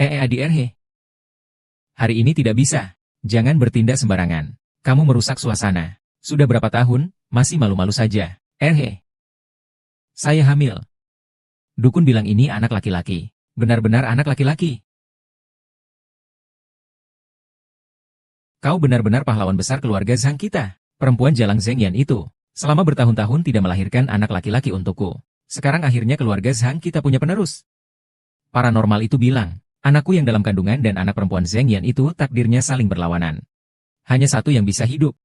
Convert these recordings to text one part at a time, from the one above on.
Adik Erhe. Hari ini tidak bisa. Jangan bertindak sembarangan. Kamu merusak suasana. Sudah berapa tahun, masih malu-malu saja. Erhe. Saya hamil. Dukun bilang ini anak laki-laki. Benar-benar anak laki-laki. Kau benar-benar pahlawan besar keluarga Zhang kita. Perempuan Jalang Zhengyan itu. Selama bertahun-tahun tidak melahirkan anak laki-laki untukku. Sekarang akhirnya keluarga Zhang kita punya penerus. Paranormal itu bilang, anakku yang dalam kandungan dan anak perempuan Zhengyan itu takdirnya saling berlawanan. Hanya satu yang bisa hidup.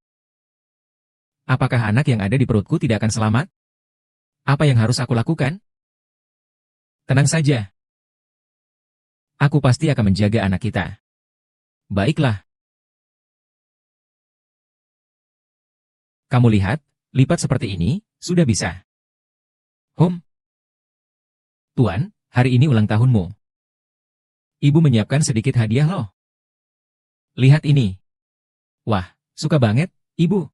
Apakah anak yang ada di perutku tidak akan selamat? Apa yang harus aku lakukan? Tenang saja. Aku pasti akan menjaga anak kita. Baiklah. Kamu lihat, lipat seperti ini, sudah bisa. Tuan, hari ini ulang tahunmu. Ibu menyiapkan sedikit hadiah loh. Lihat ini. Wah, suka banget, Ibu.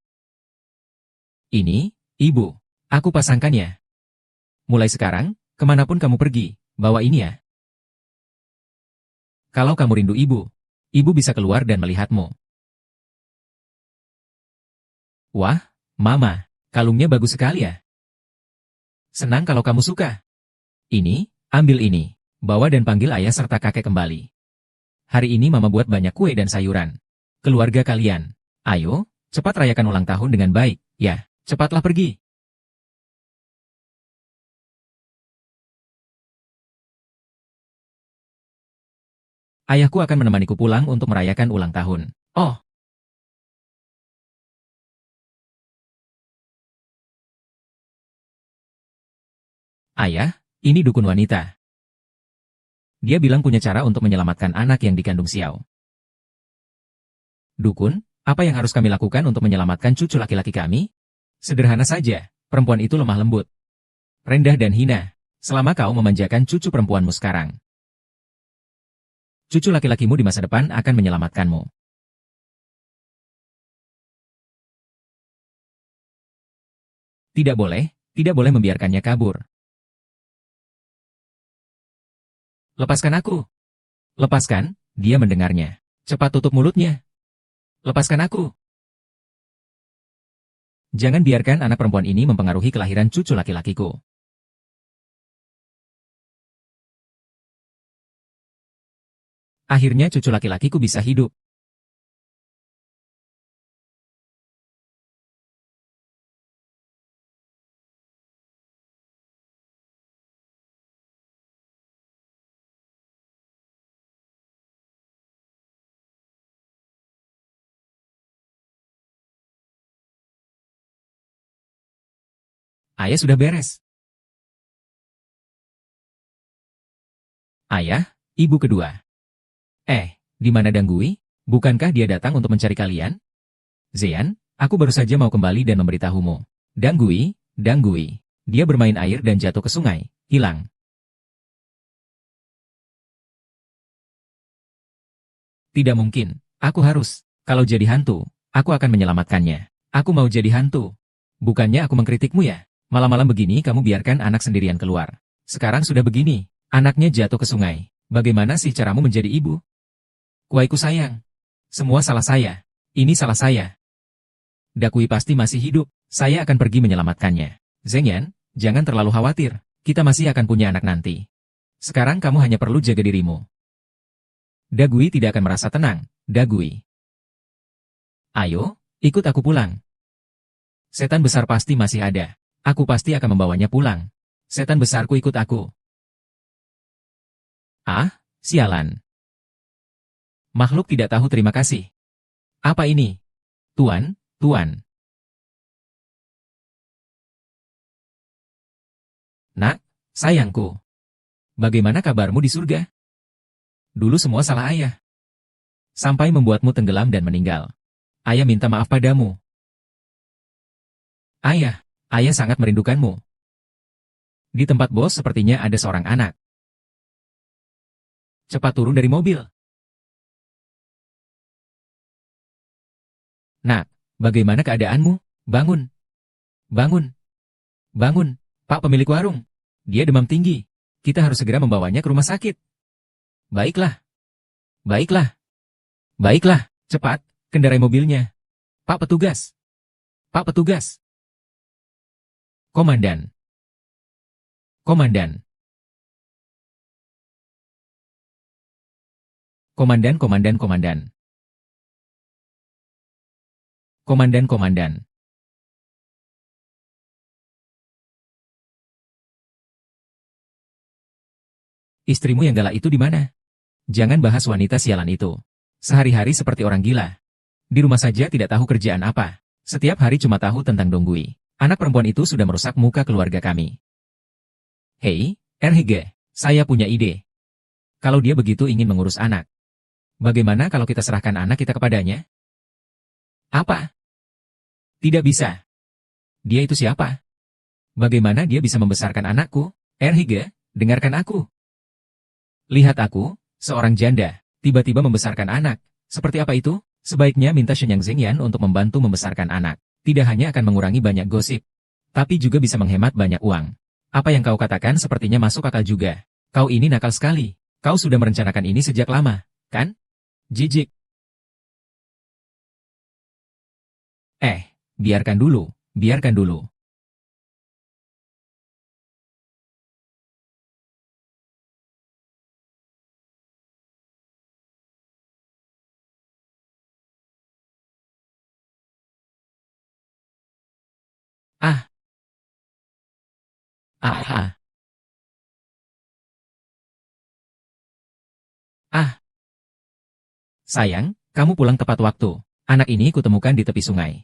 Ini, Ibu. Aku pasangkannya. Mulai sekarang, kemanapun kamu pergi, bawa ini ya. Kalau kamu rindu Ibu bisa keluar dan melihatmu. Wah, Mama, kalungnya bagus sekali ya. Senang kalau kamu suka. Ini, ambil ini. Bawa dan panggil ayah serta kakek kembali. Hari ini Mama buat banyak kue dan sayuran. Keluarga kalian, ayo, cepat rayakan ulang tahun dengan baik, ya, cepatlah pergi. Ayahku akan menemaniku pulang untuk merayakan ulang tahun. Oh. Ayah, ini dukun wanita. Dia bilang punya cara untuk menyelamatkan anak yang dikandung Xiao. Dukun, apa yang harus kami lakukan untuk menyelamatkan cucu laki-laki kami? Sederhana saja, perempuan itu lemah lembut. Rendah dan hina, selama kau memanjakan cucu perempuanmu sekarang. Cucu laki-lakimu di masa depan akan menyelamatkanmu. Tidak boleh membiarkannya kabur. Lepaskan aku. Lepaskan, dia mendengarnya. Cepat tutup mulutnya. Lepaskan aku. Jangan biarkan anak perempuan ini mempengaruhi kelahiran cucu laki-lakiku. Akhirnya cucu laki-lakiku bisa hidup. Ayah sudah beres. Ayah, ibu kedua. Di mana Dang Gui? Bukankah dia datang untuk mencari kalian? Zeyan, aku baru saja mau kembali dan memberitahumu. Dang Gui. Dia bermain air dan jatuh ke sungai, hilang. Tidak mungkin, aku harus. Kalau jadi hantu, aku akan menyelamatkannya. Aku mau jadi hantu. Bukannya aku mengkritikmu ya? Malam-malam begini kamu biarkan anak sendirian keluar. Sekarang sudah begini, anaknya jatuh ke sungai. Bagaimana sih caramu menjadi ibu? Kuaiku sayang. Semua salah saya. Ini salah saya. Dakui pasti masih hidup. Saya akan pergi menyelamatkannya. Zhengyan, jangan terlalu khawatir. Kita masih akan punya anak nanti. Sekarang kamu hanya perlu jaga dirimu. Dagui tidak akan merasa tenang. Dagui. Ayo, ikut aku pulang. Setan besar pasti masih ada. Aku pasti akan membawanya pulang. Setan besarku ikut aku. Ah, sialan. Makhluk tidak tahu terima kasih. Apa ini? Tuan. Nak, sayangku. Bagaimana kabarmu di surga? Dulu semua salah ayah. Sampai membuatmu tenggelam dan meninggal. Ayah minta maaf padamu. Ayah sangat merindukanmu. Di tempat bos sepertinya ada seorang anak. Cepat turun dari mobil. Nak, bagaimana keadaanmu? Bangun. Pak pemilik warung. Dia demam tinggi. Kita harus segera membawanya ke rumah sakit. Baiklah, Baiklah. Baiklah, cepat, kendarai mobilnya. Pak petugas. Pak petugas. Komandan. Komandan. Komandan, komandan, komandan. Komandan, komandan. Istrimu yang galak itu di mana? Jangan bahas wanita sialan itu. Sehari-hari seperti orang gila. Di rumah saja tidak tahu kerjaan apa. Setiap hari cuma tahu tentang Donggui. Anak perempuan itu sudah merusak muka keluarga kami. Hei, RHG, saya punya ide. Kalau dia begitu ingin mengurus anak, bagaimana kalau kita serahkan anak kita kepadanya? Apa? Tidak bisa. Dia itu siapa? Bagaimana dia bisa membesarkan anakku? RHG, dengarkan aku. Lihat aku, seorang janda, tiba-tiba membesarkan anak. Seperti apa itu? Sebaiknya minta Shenyang Zhengyan untuk membantu membesarkan anak. Tidak hanya akan mengurangi banyak gosip, tapi juga bisa menghemat banyak uang. Apa yang kau katakan sepertinya masuk akal juga. Kau ini nakal sekali. Kau sudah merencanakan ini sejak lama, kan? Jijik. Biarkan dulu, biarkan dulu. Ah, ah. Ah, sayang, kamu pulang tepat waktu. Anak ini kutemukan di tepi sungai.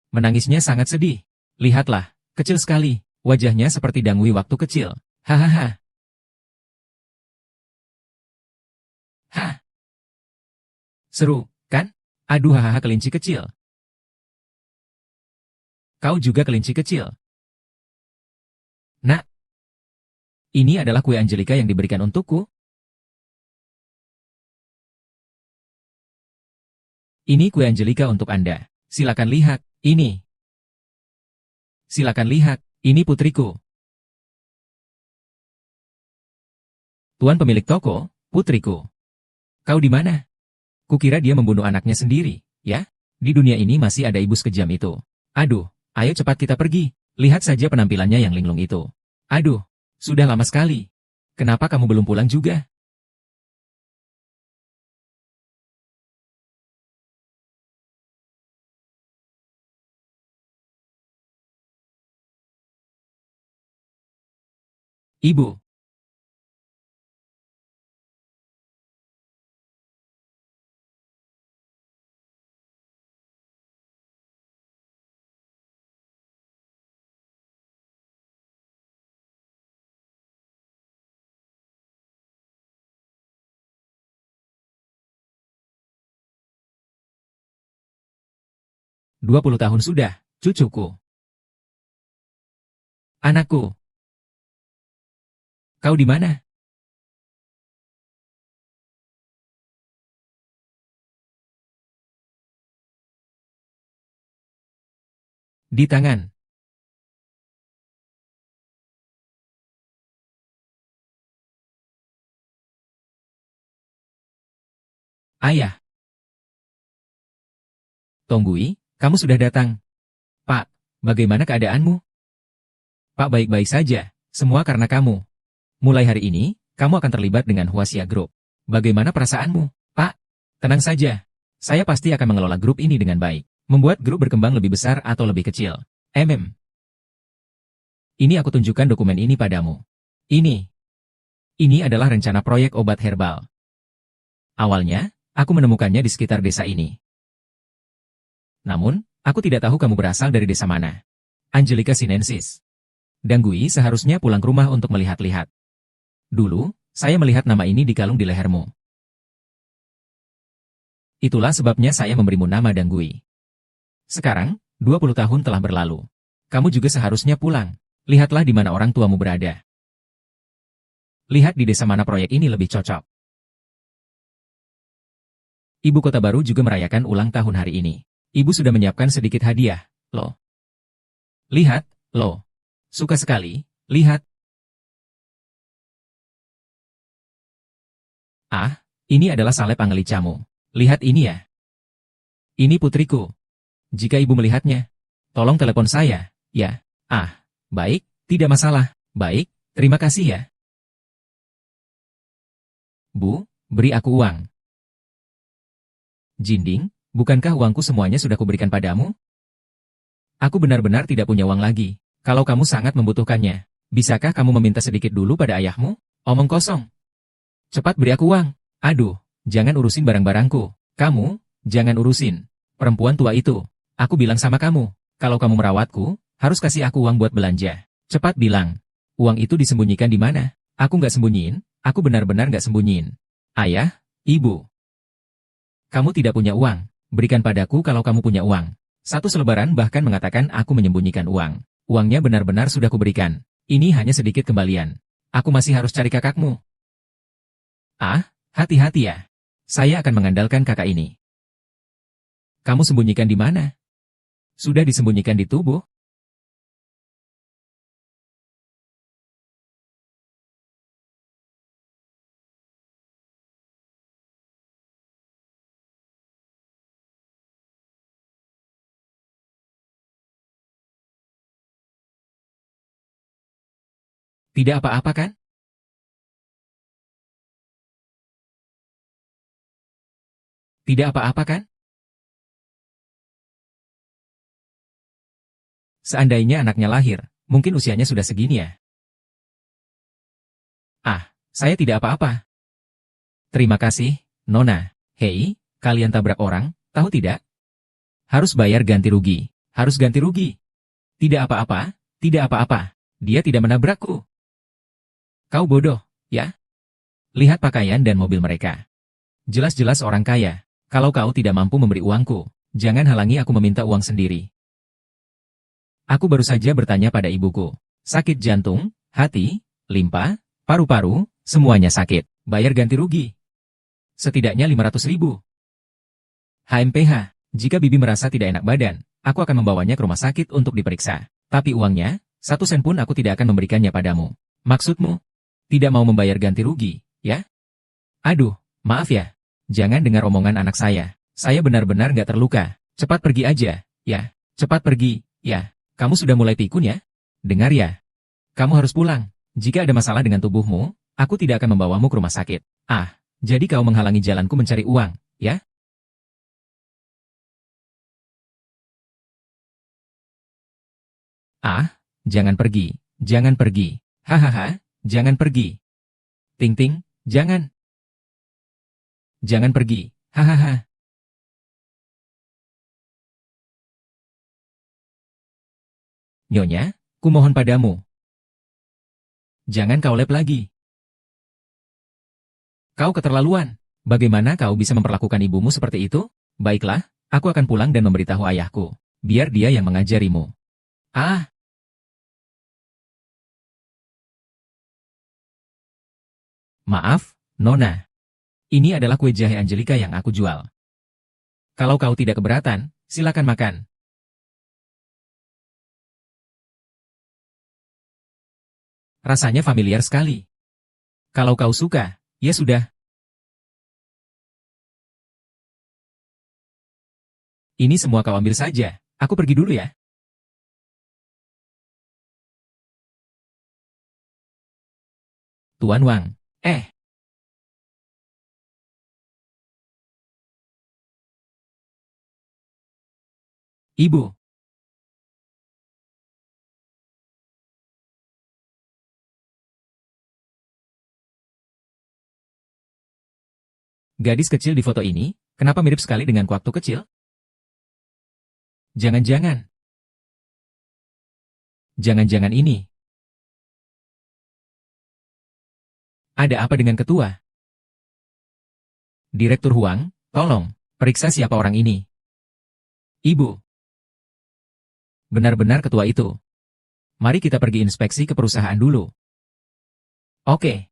Menangisnya sangat sedih. Lihatlah, kecil sekali. Wajahnya seperti Dangui waktu kecil. Hahaha. Hah, seru, kan? Aduh hahaha kelinci kecil. Kau juga kelinci kecil. Nak, ini adalah kue Angelika yang diberikan untukku. Ini kue Angelika untuk Anda. Silakan lihat, ini. Silakan lihat, ini putriku. Tuan pemilik toko, putriku. Kau di mana? Kukira dia membunuh anaknya sendiri, ya? Di dunia ini masih ada ibu sekejam itu. Aduh, ayo cepat kita pergi. Lihat saja penampilannya yang linglung itu. Aduh, sudah lama sekali. Kenapa kamu belum pulang juga? Ibu. Dua puluh tahun sudah, cucuku. Anakku. Kau di mana? Di tangan. Ayah. Tonggui, kamu sudah datang. Pak, bagaimana keadaanmu? Pak baik-baik saja, semua karena kamu. Mulai hari ini, kamu akan terlibat dengan Huaxia Group. Bagaimana perasaanmu? Pak, tenang saja. Saya pasti akan mengelola grup ini dengan baik. Membuat grup berkembang lebih besar atau lebih kecil. Ini aku tunjukkan dokumen ini padamu. Ini. Ini adalah rencana proyek obat herbal. Awalnya, aku menemukannya di sekitar desa ini. Namun, aku tidak tahu kamu berasal dari desa mana. Angelika Sinensis. Danggui seharusnya pulang ke rumah untuk melihat-lihat. Dulu, saya melihat nama ini dikalung di lehermu. Itulah sebabnya saya memberimu nama Danggui. Sekarang, 20 tahun telah berlalu. Kamu juga seharusnya pulang. Lihatlah di mana orang tuamu berada. Lihat di desa mana proyek ini lebih cocok. Ibu kota baru juga merayakan ulang tahun hari ini. Ibu sudah menyiapkan sedikit hadiah, loh. Lihat, loh. Suka sekali, lihat. Ah, Ini adalah salep Angelicamu. Lihat ini ya. Ini putriku. Jika ibu melihatnya, tolong telepon saya, ya. Ah, baik, tidak masalah. Baik, terima kasih ya. Bu, beri aku uang. Jinding, bukankah uangku semuanya sudah kuberikan padamu? Aku benar-benar tidak punya uang lagi. Kalau kamu sangat membutuhkannya, bisakah kamu meminta sedikit dulu pada ayahmu? Omong kosong. Cepat beri aku uang. Aduh, jangan urusin barang-barangku. Kamu, jangan urusin. Perempuan tua itu. Aku bilang sama kamu, kalau kamu merawatku, harus kasih aku uang buat belanja. Cepat bilang. Uang itu disembunyikan di mana? Aku nggak sembunyiin, aku benar-benar nggak sembunyiin. Ayah, ibu. Kamu tidak punya uang, berikan padaku kalau kamu punya uang. Satu selebaran bahkan mengatakan aku menyembunyikan uang. Uangnya benar-benar sudah kuberikan. Ini hanya sedikit kembalian. Aku masih harus cari kakakmu. Ah, hati-hati ya. Saya akan mengandalkan kakak ini. Kamu sembunyikan di mana? Sudah disembunyikan di tubuh? Tidak apa-apa kan? Tidak apa-apa kan? Seandainya anaknya lahir, mungkin usianya sudah segini ya. Ah, saya tidak apa-apa. Terima kasih, Nona. Hei, kalian tabrak orang, tahu tidak? Harus bayar ganti rugi. Harus ganti rugi. Tidak apa-apa, tidak apa-apa. Dia tidak menabrakku. Kau bodoh, ya? Lihat pakaian dan mobil mereka. Jelas-jelas orang kaya. Kalau kau tidak mampu memberi uangku, jangan halangi aku meminta uang sendiri. Aku baru saja bertanya pada ibuku. Sakit jantung, hati, limpa, paru-paru, semuanya sakit. Bayar ganti rugi. Setidaknya 500.000. HMPH, jika bibi merasa tidak enak badan, aku akan membawanya ke rumah sakit untuk diperiksa. Tapi uangnya, 1 sen pun aku tidak akan memberikannya padamu. Maksudmu? Tidak mau membayar ganti rugi, ya? Aduh, maaf ya. Jangan dengar omongan anak saya. Saya benar-benar nggak terluka. Cepat pergi aja, ya. Cepat pergi, ya. Kamu sudah mulai pikun ya? Dengar ya. Kamu harus pulang. Jika ada masalah dengan tubuhmu, aku tidak akan membawamu ke rumah sakit. Ah, jadi kau menghalangi jalanku mencari uang, ya? Ah, jangan pergi. Jangan pergi. Hahaha, jangan pergi. Ting ting, jangan. Jangan pergi. Hahaha. Nyonya, kumohon padamu. Jangan kau lep lagi. Kau keterlaluan. Bagaimana kau bisa memperlakukan ibumu seperti itu? Baiklah, aku akan pulang dan memberitahu ayahku. Biar dia yang mengajarimu. Ah, maaf, Nona. Ini adalah kue jahe Angelika yang aku jual. Kalau kau tidak keberatan, silakan makan. Rasanya familiar sekali. Kalau kau suka, ya sudah. Ini semua kau ambil saja. Aku pergi dulu ya. Tuan Wang. Ibu. Gadis kecil di foto ini, kenapa mirip sekali dengan waktu kecil? Jangan-jangan. Jangan-jangan ini. Ada apa dengan ketua? Direktur Huang, tolong, periksa siapa orang ini. Ibu. Benar-benar ketua itu. Mari kita pergi inspeksi ke perusahaan dulu. Oke.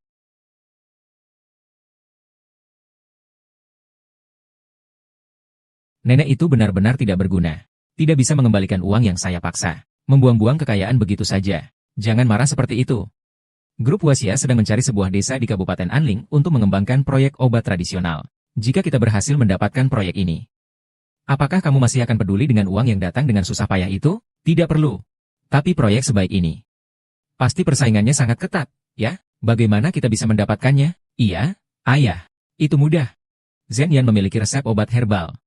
Nenek itu benar-benar tidak berguna. Tidak bisa mengembalikan uang yang saya paksa. Membuang-buang kekayaan begitu saja. Jangan marah seperti itu. Grup Wasia sedang mencari sebuah desa di Kabupaten Anling untuk mengembangkan proyek obat tradisional. Jika kita berhasil mendapatkan proyek ini, apakah kamu masih akan peduli dengan uang yang datang dengan susah payah itu? Tidak perlu. Tapi proyek sebaik ini, pasti persaingannya sangat ketat, ya? Bagaimana kita bisa mendapatkannya? Iya, ayah. Itu mudah. Zhen Yan memiliki resep obat herbal,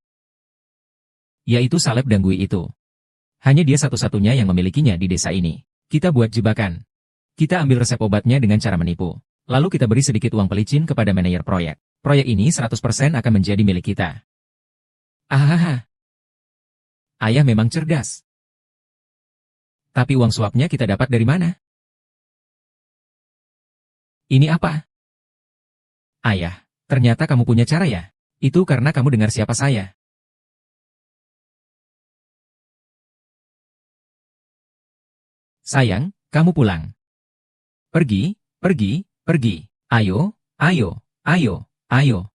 yaitu salep danggui itu. Hanya dia satu-satunya yang memilikinya di desa ini. Kita buat jebakan. Kita ambil resep obatnya dengan cara menipu. Lalu kita beri sedikit uang pelicin kepada manajer proyek. Proyek ini 100% akan menjadi milik kita. Ahaha. Ayah memang cerdas. Tapi uang suapnya kita dapat dari mana? Ini apa? Ayah, ternyata kamu punya cara ya? Itu karena kamu dengar siapa saya. Sayang, kamu pulang. Pergi, pergi, pergi. Ayo, ayo, ayo, ayo.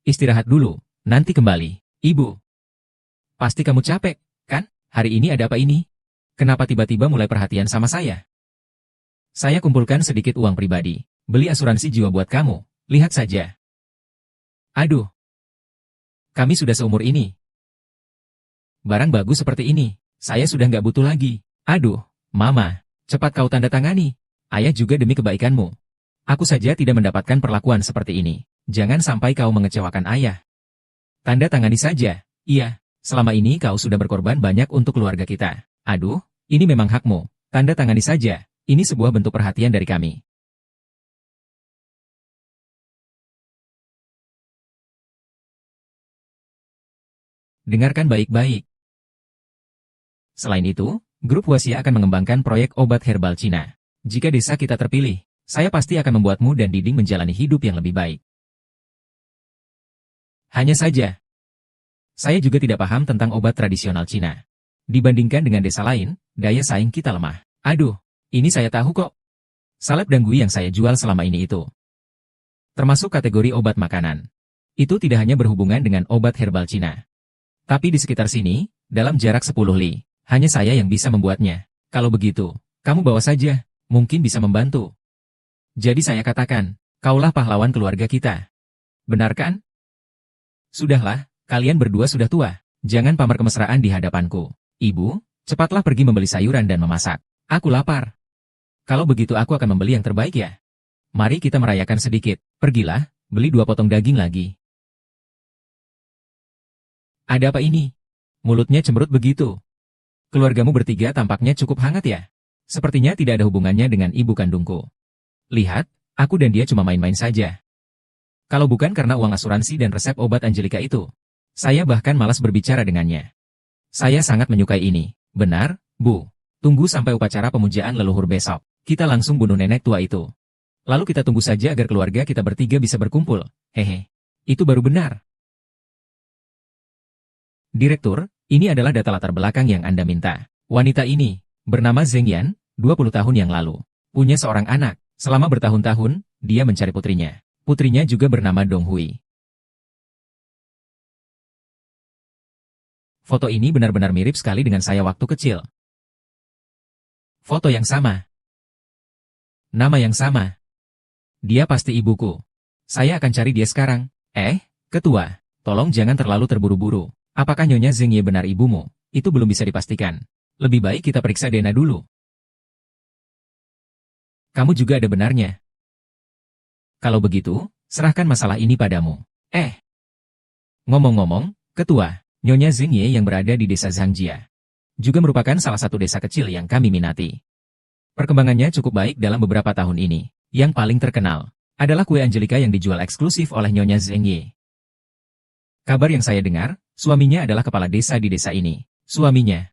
Istirahat dulu, nanti kembali. Ibu. Pasti kamu capek, kan? Hari ini ada apa ini? Kenapa tiba-tiba mulai perhatian sama saya? Saya kumpulkan sedikit uang pribadi. Beli asuransi jiwa buat kamu. Lihat saja. Aduh. Kami sudah seumur ini. Barang bagus seperti ini. Saya sudah nggak butuh lagi. Aduh, Mama. Cepat kau tanda tangani. Ayah juga demi kebaikanmu. Aku saja tidak mendapatkan perlakuan seperti ini. Jangan sampai kau mengecewakan ayah. Tanda tangani saja. Iya, selama ini kau sudah berkorban banyak untuk keluarga kita. Aduh, ini memang hakmu. Tanda tangani saja. Ini sebuah bentuk perhatian dari kami. Dengarkan baik-baik. Selain itu, Grup Wasia akan mengembangkan proyek obat herbal Cina. Jika desa kita terpilih, saya pasti akan membuatmu dan Diding menjalani hidup yang lebih baik. Hanya saja, saya juga tidak paham tentang obat tradisional Cina. Dibandingkan dengan desa lain, daya saing kita lemah. Aduh, ini saya tahu kok. Salep danggui yang saya jual selama ini itu termasuk kategori obat makanan. Itu tidak hanya berhubungan dengan obat herbal Cina. Tapi di sekitar sini, dalam jarak 10 li, hanya saya yang bisa membuatnya. Kalau begitu, kamu bawa saja. Mungkin bisa membantu. Jadi saya katakan, kaulah pahlawan keluarga kita. Benar kan? Sudahlah, kalian berdua sudah tua. Jangan pamer kemesraan di hadapanku. Ibu, cepatlah pergi membeli sayuran dan memasak. Aku lapar. Kalau begitu aku akan membeli yang terbaik ya. Mari kita merayakan sedikit. Pergilah, beli 2 potong daging lagi. Ada apa ini? Mulutnya cemberut begitu. Keluargamu bertiga tampaknya cukup hangat ya. Sepertinya tidak ada hubungannya dengan ibu kandungku. Lihat, aku dan dia cuma main-main saja. Kalau bukan karena uang asuransi dan resep obat Angelika itu, saya bahkan malas berbicara dengannya. Saya sangat menyukai ini. Benar, Bu. Tunggu sampai upacara pemujaan leluhur besok. Kita langsung bunuh nenek tua itu. Lalu kita tunggu saja agar keluarga kita bertiga bisa berkumpul. Hehe. Itu baru benar. Direktur, ini adalah data latar belakang yang Anda minta. Wanita ini bernama Zeng Yan, 20 tahun yang lalu. Punya seorang anak. Selama bertahun-tahun, dia mencari putrinya. Putrinya juga bernama Dong Hui. Foto ini benar-benar mirip sekali dengan saya waktu kecil. Foto yang sama. Nama yang sama. Dia pasti ibuku. Saya akan cari dia sekarang. Ketua, tolong jangan terlalu terburu-buru. Apakah Nyonya Zeng Ye benar ibumu? Itu belum bisa dipastikan. Lebih baik kita periksa DNA dulu. Kamu juga ada benarnya. Kalau begitu, serahkan masalah ini padamu. Ngomong-ngomong, Ketua, Nyonya Zeng Ye yang berada di desa Zhangjia juga merupakan salah satu desa kecil yang kami minati. Perkembangannya cukup baik dalam beberapa tahun ini. Yang paling terkenal adalah kue Angelika yang dijual eksklusif oleh Nyonya Zeng Ye. Kabar yang saya dengar, suaminya adalah kepala desa di desa ini. Suaminya.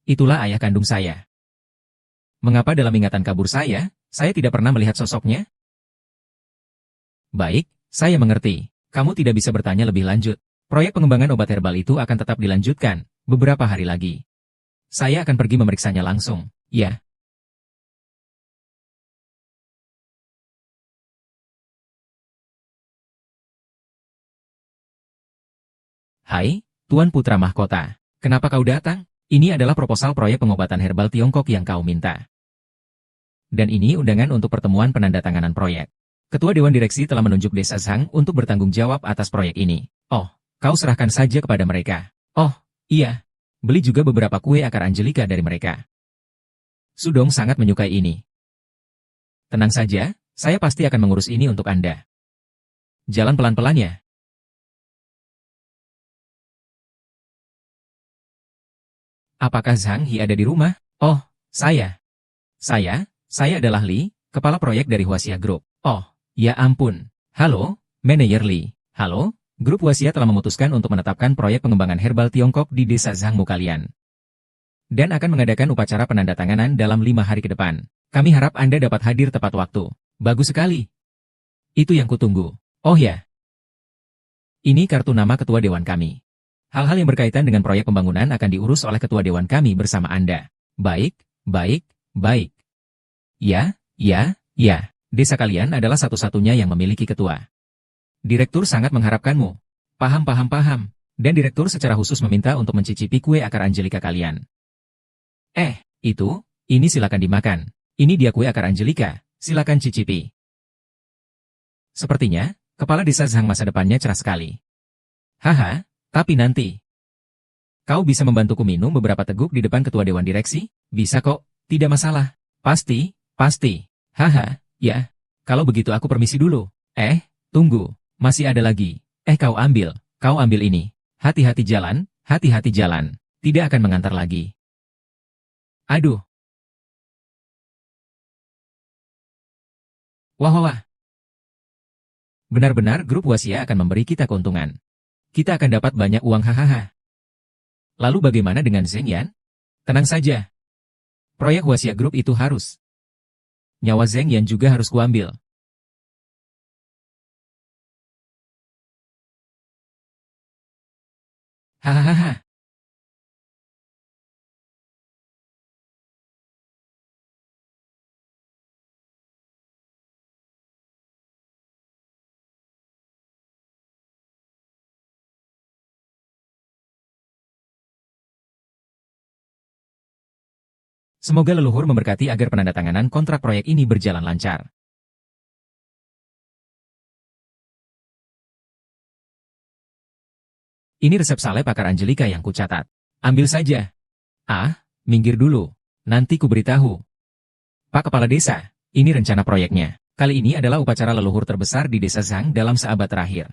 Itulah ayah kandung saya. Mengapa dalam ingatan kabur saya tidak pernah melihat sosoknya? Baik, saya mengerti. Kamu tidak bisa bertanya lebih lanjut. Proyek pengembangan obat herbal itu akan tetap dilanjutkan beberapa hari lagi. Saya akan pergi memeriksanya langsung. Ya. Hai, Tuan Putra Mahkota. Kenapa kau datang? Ini adalah proposal proyek pengobatan herbal Tiongkok yang kau minta. Dan ini undangan untuk pertemuan penandatanganan proyek. Ketua Dewan Direksi telah menunjuk Desa Zhang untuk bertanggung jawab atas proyek ini. Oh, kau serahkan saja kepada mereka. Oh, iya. Beli juga beberapa kue akar Angelika dari mereka. Sudong sangat menyukai ini. Tenang saja, saya pasti akan mengurus ini untuk Anda. Jalan pelan-pelan ya. Apakah Zhang He ada di rumah? Oh, saya. Saya adalah Li, kepala proyek dari Huaxia Group. Oh, ya ampun. Halo, Manajer Li. Halo, Grup Huaxia telah memutuskan untuk menetapkan proyek pengembangan herbal Tiongkok di desa Zhangmu kalian. Dan akan mengadakan upacara penandatanganan dalam 5 hari ke depan. Kami harap Anda dapat hadir tepat waktu. Bagus sekali. Itu yang kutunggu. Oh ya. Ini kartu nama ketua dewan kami. Hal-hal yang berkaitan dengan proyek pembangunan akan diurus oleh ketua dewan kami bersama Anda. Baik. Ya. Desa kalian adalah satu-satunya yang memiliki ketua. Direktur sangat mengharapkanmu. Paham. Dan direktur secara khusus meminta untuk mencicipi kue akar Angelika kalian. Ini silakan dimakan. Ini dia kue akar Angelika, silakan cicipi. Sepertinya, kepala desa Zhang masa depannya cerah sekali. Haha, tapi nanti. Kau bisa membantuku minum beberapa teguk di depan ketua dewan direksi? Bisa kok, tidak masalah. Pasti. Haha, ya. Kalau begitu aku permisi dulu. Tunggu, masih ada lagi. Kau ambil ini. Hati-hati jalan. Tidak akan mengantar lagi. Aduh. Wah. Benar-benar grup Huaxia akan memberi kita keuntungan. Kita akan dapat banyak uang hahaha. Lalu bagaimana dengan Zheng Yan? Tenang saja. Proyek Huaxia Group itu harus. Nyawa Zheng Yan juga harus kuambil. Hahaha. Semoga leluhur memberkati agar penandatanganan kontrak proyek ini berjalan lancar. Ini resep salep akar Angelika yang kucatat. Ambil saja. Minggir dulu. Nanti ku beritahu. Pak Kepala Desa, ini rencana proyeknya. Kali ini adalah upacara leluhur terbesar di desa Zhang dalam seabad terakhir.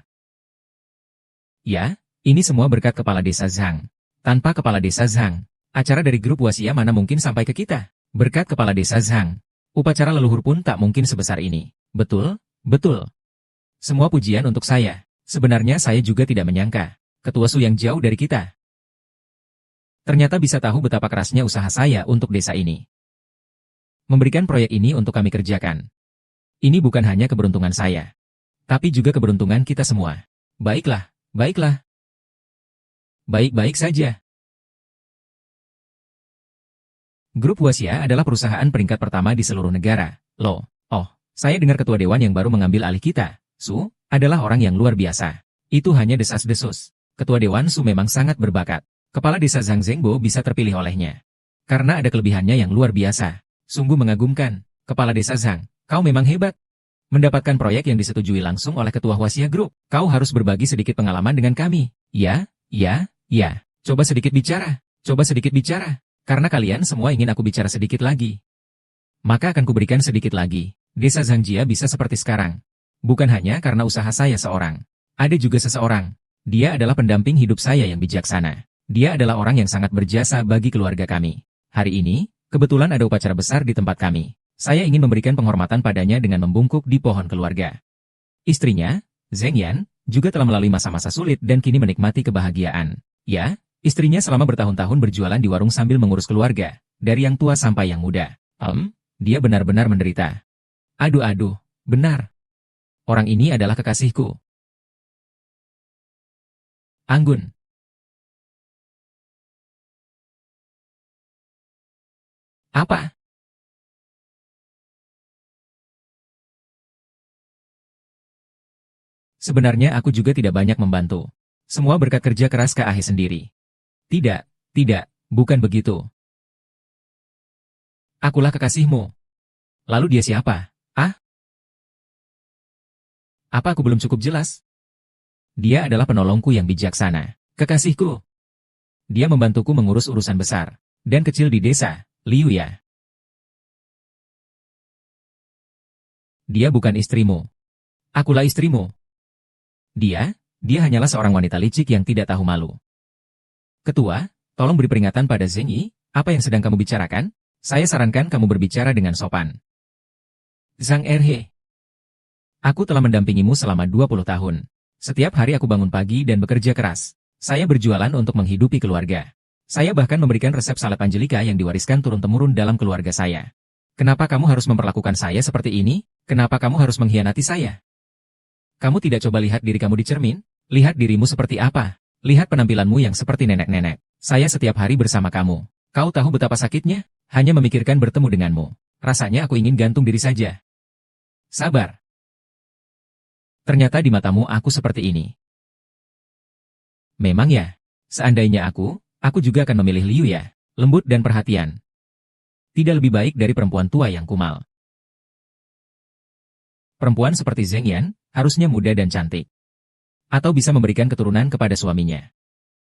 Ya, ini semua berkat Kepala Desa Zhang. Tanpa Kepala Desa Zhang, acara dari grup Huaxia mana mungkin sampai ke kita? Berkat Kepala Desa Zhang, upacara leluhur pun tak mungkin sebesar ini. Betul. Semua pujian untuk saya. Sebenarnya saya juga tidak menyangka. Ketua Su yang jauh dari kita. Ternyata bisa tahu betapa kerasnya usaha saya untuk desa ini. Memberikan proyek ini untuk kami kerjakan. Ini bukan hanya keberuntungan saya, tapi juga keberuntungan kita semua. Baiklah. Baik-baik saja. Grup Huaxia adalah perusahaan peringkat pertama di seluruh negara. Saya dengar ketua dewan yang baru mengambil alih kita, Su, adalah orang yang luar biasa. Itu hanya desas-desus. Ketua dewan Su memang sangat berbakat. Kepala desa Zhang Zhengbo bisa terpilih olehnya. Karena ada kelebihannya yang luar biasa. Sungguh mengagumkan. Kepala desa Zhang, kau memang hebat. Mendapatkan proyek yang disetujui langsung oleh ketua Huaxia Group. Kau harus berbagi sedikit pengalaman dengan kami. Ya. Coba sedikit bicara. Karena kalian semua ingin aku bicara sedikit lagi. Maka akan kuberikan sedikit lagi. Desa Zhangjia bisa seperti sekarang. Bukan hanya karena usaha saya seorang. Ada juga seseorang. Dia adalah pendamping hidup saya yang bijaksana. Dia adalah orang yang sangat berjasa bagi keluarga kami. Hari ini, kebetulan ada upacara besar di tempat kami. Saya ingin memberikan penghormatan padanya dengan membungkuk di pohon keluarga. Istrinya, Zheng Yan, juga telah melalui masa-masa sulit dan kini menikmati kebahagiaan. Ya, istrinya selama bertahun-tahun berjualan di warung sambil mengurus keluarga, dari yang tua sampai yang muda. Dia benar-benar menderita. Aduh, benar. Orang ini adalah kekasihku. Anggun. Apa? Sebenarnya aku juga tidak banyak membantu. Semua berkat kerja keras Kak Ahe sendiri. Tidak, bukan begitu. Akulah kekasihmu. Lalu dia siapa? Ah? Apa aku belum cukup jelas? Dia adalah penolongku yang bijaksana. Kekasihku. Dia membantuku mengurus urusan besar dan kecil di desa, Liu ya. Dia bukan istrimu. Akulah istrimu. Dia hanyalah seorang wanita licik yang tidak tahu malu. Ketua, tolong beri peringatan pada Zheng Yi, apa yang sedang kamu bicarakan? Saya sarankan kamu berbicara dengan sopan. Zhang Erhe. Aku telah mendampingimu selama 20 tahun. Setiap hari aku bangun pagi dan bekerja keras. Saya berjualan untuk menghidupi keluarga. Saya bahkan memberikan resep salep Angelika yang diwariskan turun-temurun dalam keluarga saya. Kenapa kamu harus memperlakukan saya seperti ini? Kenapa kamu harus mengkhianati saya? Kamu tidak coba lihat diri kamu di cermin? Lihat dirimu seperti apa? Lihat penampilanmu yang seperti nenek-nenek. Saya setiap hari bersama kamu. Kau tahu betapa sakitnya? Hanya memikirkan bertemu denganmu. Rasanya aku ingin gantung diri saja. Sabar. Ternyata di matamu aku seperti ini. Memang ya. Seandainya aku juga akan memilih Liu ya. Lembut dan perhatian. Tidak lebih baik dari perempuan tua yang kumal. Perempuan seperti Zheng Yan harusnya muda dan cantik. Atau bisa memberikan keturunan kepada suaminya.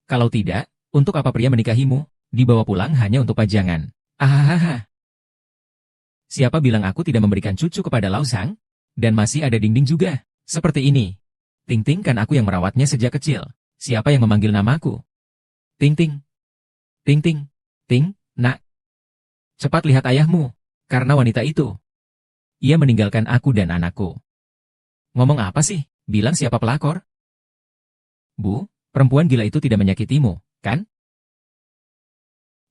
Kalau tidak, untuk apa pria menikahimu? Dibawa pulang hanya untuk pajangan. Ahahaha. Siapa bilang aku tidak memberikan cucu kepada Lao Zhang? Dan masih ada Dingding juga. Seperti ini. Ting Ting kan aku yang merawatnya sejak kecil. Siapa yang memanggil namaku? Ting Ting. Ting Ting. Ting, nak. Cepat lihat ayahmu. Karena wanita itu. Ia meninggalkan aku dan anakku. Ngomong apa sih? Bilang siapa pelakor? Bu, perempuan gila itu tidak menyakitimu, kan?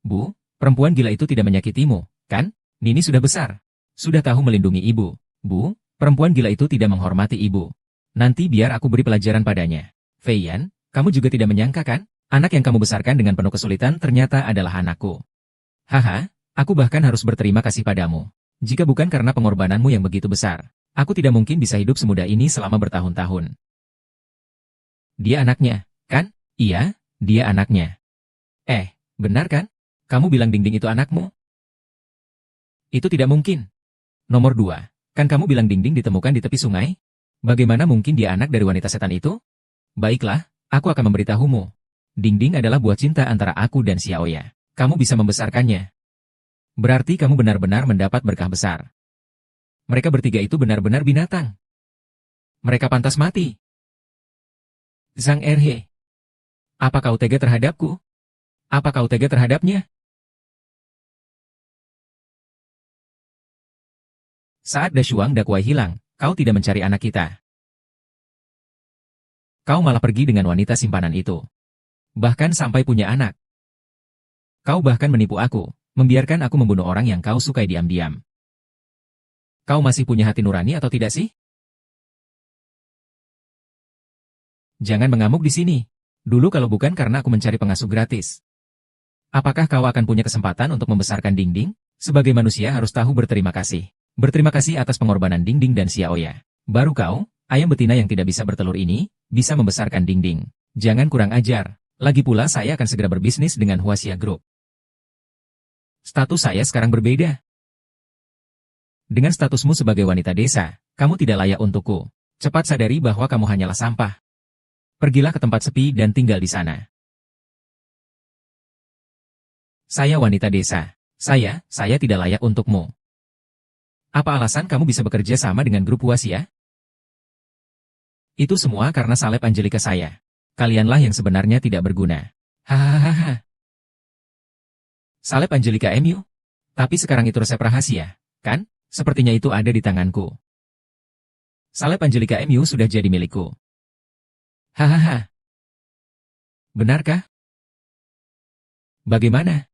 Bu, perempuan gila itu tidak menyakitimu, kan? Nini sudah besar. Sudah tahu melindungi ibu. Bu, perempuan gila itu tidak menghormati ibu. Nanti biar aku beri pelajaran padanya. Fei Yan, kamu juga tidak menyangka kan? Anak yang kamu besarkan dengan penuh kesulitan ternyata adalah anakku. Haha, aku bahkan harus berterima kasih padamu. Jika bukan karena pengorbananmu yang begitu besar, aku tidak mungkin bisa hidup semudah ini selama bertahun-tahun. Dia anaknya, kan? Iya, dia anaknya. Benar kan? Kamu bilang Dingding itu anakmu? Itu tidak mungkin. Nomor 2, kan kamu bilang Dingding ditemukan di tepi sungai? Bagaimana mungkin dia anak dari wanita setan itu? Baiklah, aku akan memberitahumu. Dingding adalah buah cinta antara aku dan Xiaoya. Kamu bisa membesarkannya. Berarti kamu benar-benar mendapat berkah besar. Mereka bertiga itu benar-benar binatang. Mereka pantas mati. Zhang Erhe. Apa kau tega terhadapku? Apa kau tega terhadapnya? Saat Dashuang Dakwai hilang, kau tidak mencari anak kita. Kau malah pergi dengan wanita simpanan itu. Bahkan sampai punya anak. Kau bahkan menipu aku, membiarkan aku membunuh orang yang kau sukai diam-diam. Kau masih punya hati nurani atau tidak sih? Jangan mengamuk di sini. Dulu kalau bukan karena aku mencari pengasuh gratis. Apakah kau akan punya kesempatan untuk membesarkan Dingding? Sebagai manusia harus tahu berterima kasih. Berterima kasih atas pengorbanan Dingding dan Xiaoya. Baru kau, ayam betina yang tidak bisa bertelur ini, bisa membesarkan Dingding. Jangan kurang ajar. Lagi pula saya akan segera berbisnis dengan Huaxia Group. Status saya sekarang berbeda. Dengan statusmu sebagai wanita desa, kamu tidak layak untukku. Cepat sadari bahwa kamu hanyalah sampah. Pergilah ke tempat sepi dan tinggal di sana. Saya wanita desa. Saya tidak layak untukmu. Apa alasan kamu bisa bekerja sama dengan grup Huaxia? Itu semua karena salep Angelika saya. Kalianlah yang sebenarnya tidak berguna. Hahaha. Salep Angelika MU? Tapi sekarang itu resep rahasia, kan? Sepertinya itu ada di tanganku. Salep Angelika MU sudah jadi milikku. Hahaha. Benarkah? Bagaimana?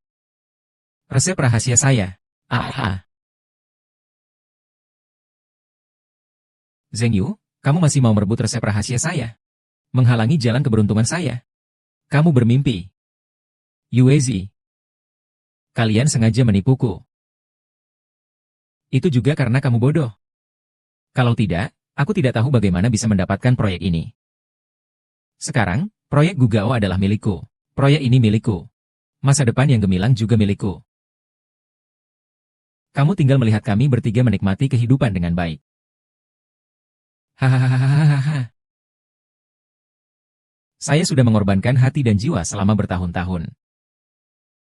Resep rahasia saya. Aha. Zheng Yu, kamu masih mau merebut resep rahasia saya? Menghalangi jalan keberuntungan saya? Kamu bermimpi. Yuezi. Kalian sengaja menipuku. Itu juga karena kamu bodoh. Kalau tidak, aku tidak tahu bagaimana bisa mendapatkan proyek ini. Sekarang, proyek Gugao adalah milikku. Proyek ini milikku. Masa depan yang gemilang juga milikku. Kamu tinggal melihat kami bertiga menikmati kehidupan dengan baik. Hahaha. Saya sudah mengorbankan hati dan jiwa selama bertahun-tahun.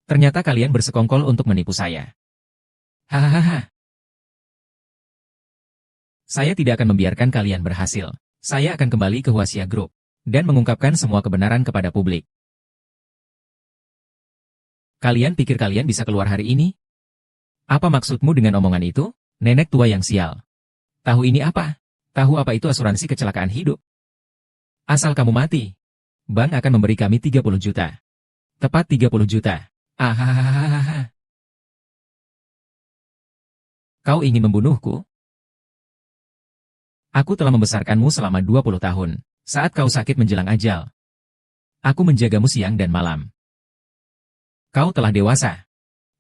Ternyata kalian bersekongkol untuk menipu saya. Hahaha. Saya tidak akan membiarkan kalian berhasil. Saya akan kembali ke Huaxia Group dan mengungkapkan semua kebenaran kepada publik. Kalian pikir kalian bisa keluar hari ini? Apa maksudmu dengan omongan itu, nenek tua yang sial? Tahu ini apa? Tahu apa itu asuransi kecelakaan hidup? Asal kamu mati, bank akan memberi kami 30 juta. Tepat 30 juta. Ahahaha. Kau ingin membunuhku? Aku telah membesarkanmu selama 20 tahun. Saat kau sakit menjelang ajal, aku menjagamu siang dan malam. Kau telah dewasa.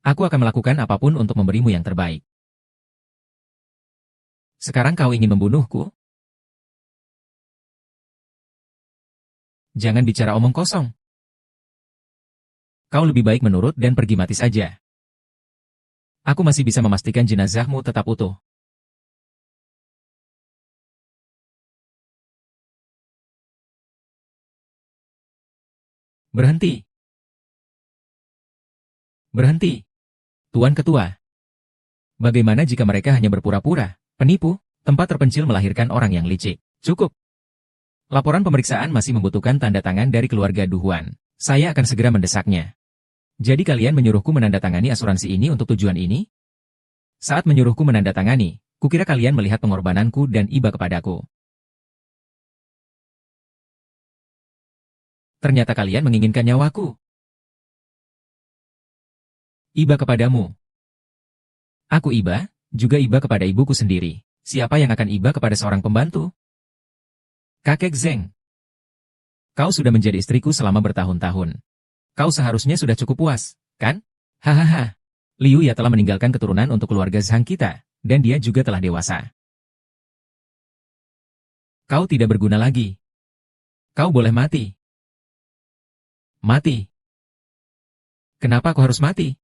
Aku akan melakukan apapun untuk memberimu yang terbaik. Sekarang kau ingin membunuhku? Jangan bicara omong kosong. Kau lebih baik menurut dan pergi mati saja. Aku masih bisa memastikan jenazahmu tetap utuh. Berhenti. Berhenti. Tuan Ketua. Bagaimana jika mereka hanya berpura-pura, penipu, tempat terpencil melahirkan orang yang licik? Cukup. Laporan pemeriksaan masih membutuhkan tanda tangan dari keluarga Duhuan. Saya akan segera mendesaknya. Jadi kalian menyuruhku menandatangani asuransi ini untuk tujuan ini? Saat menyuruhku menandatangani, kukira kalian melihat pengorbananku dan iba kepadaku. Ternyata kalian menginginkan nyawaku. Iba kepadamu. Aku iba, juga iba kepada ibuku sendiri. Siapa yang akan iba kepada seorang pembantu? Kakek Zeng. Kau sudah menjadi istriku selama bertahun-tahun. Kau seharusnya sudah cukup puas, kan? Hahaha. Liu Ya telah meninggalkan keturunan untuk keluarga Zhang kita, dan dia juga telah dewasa. Kau tidak berguna lagi. Kau boleh mati. Mati. Kenapa aku harus mati?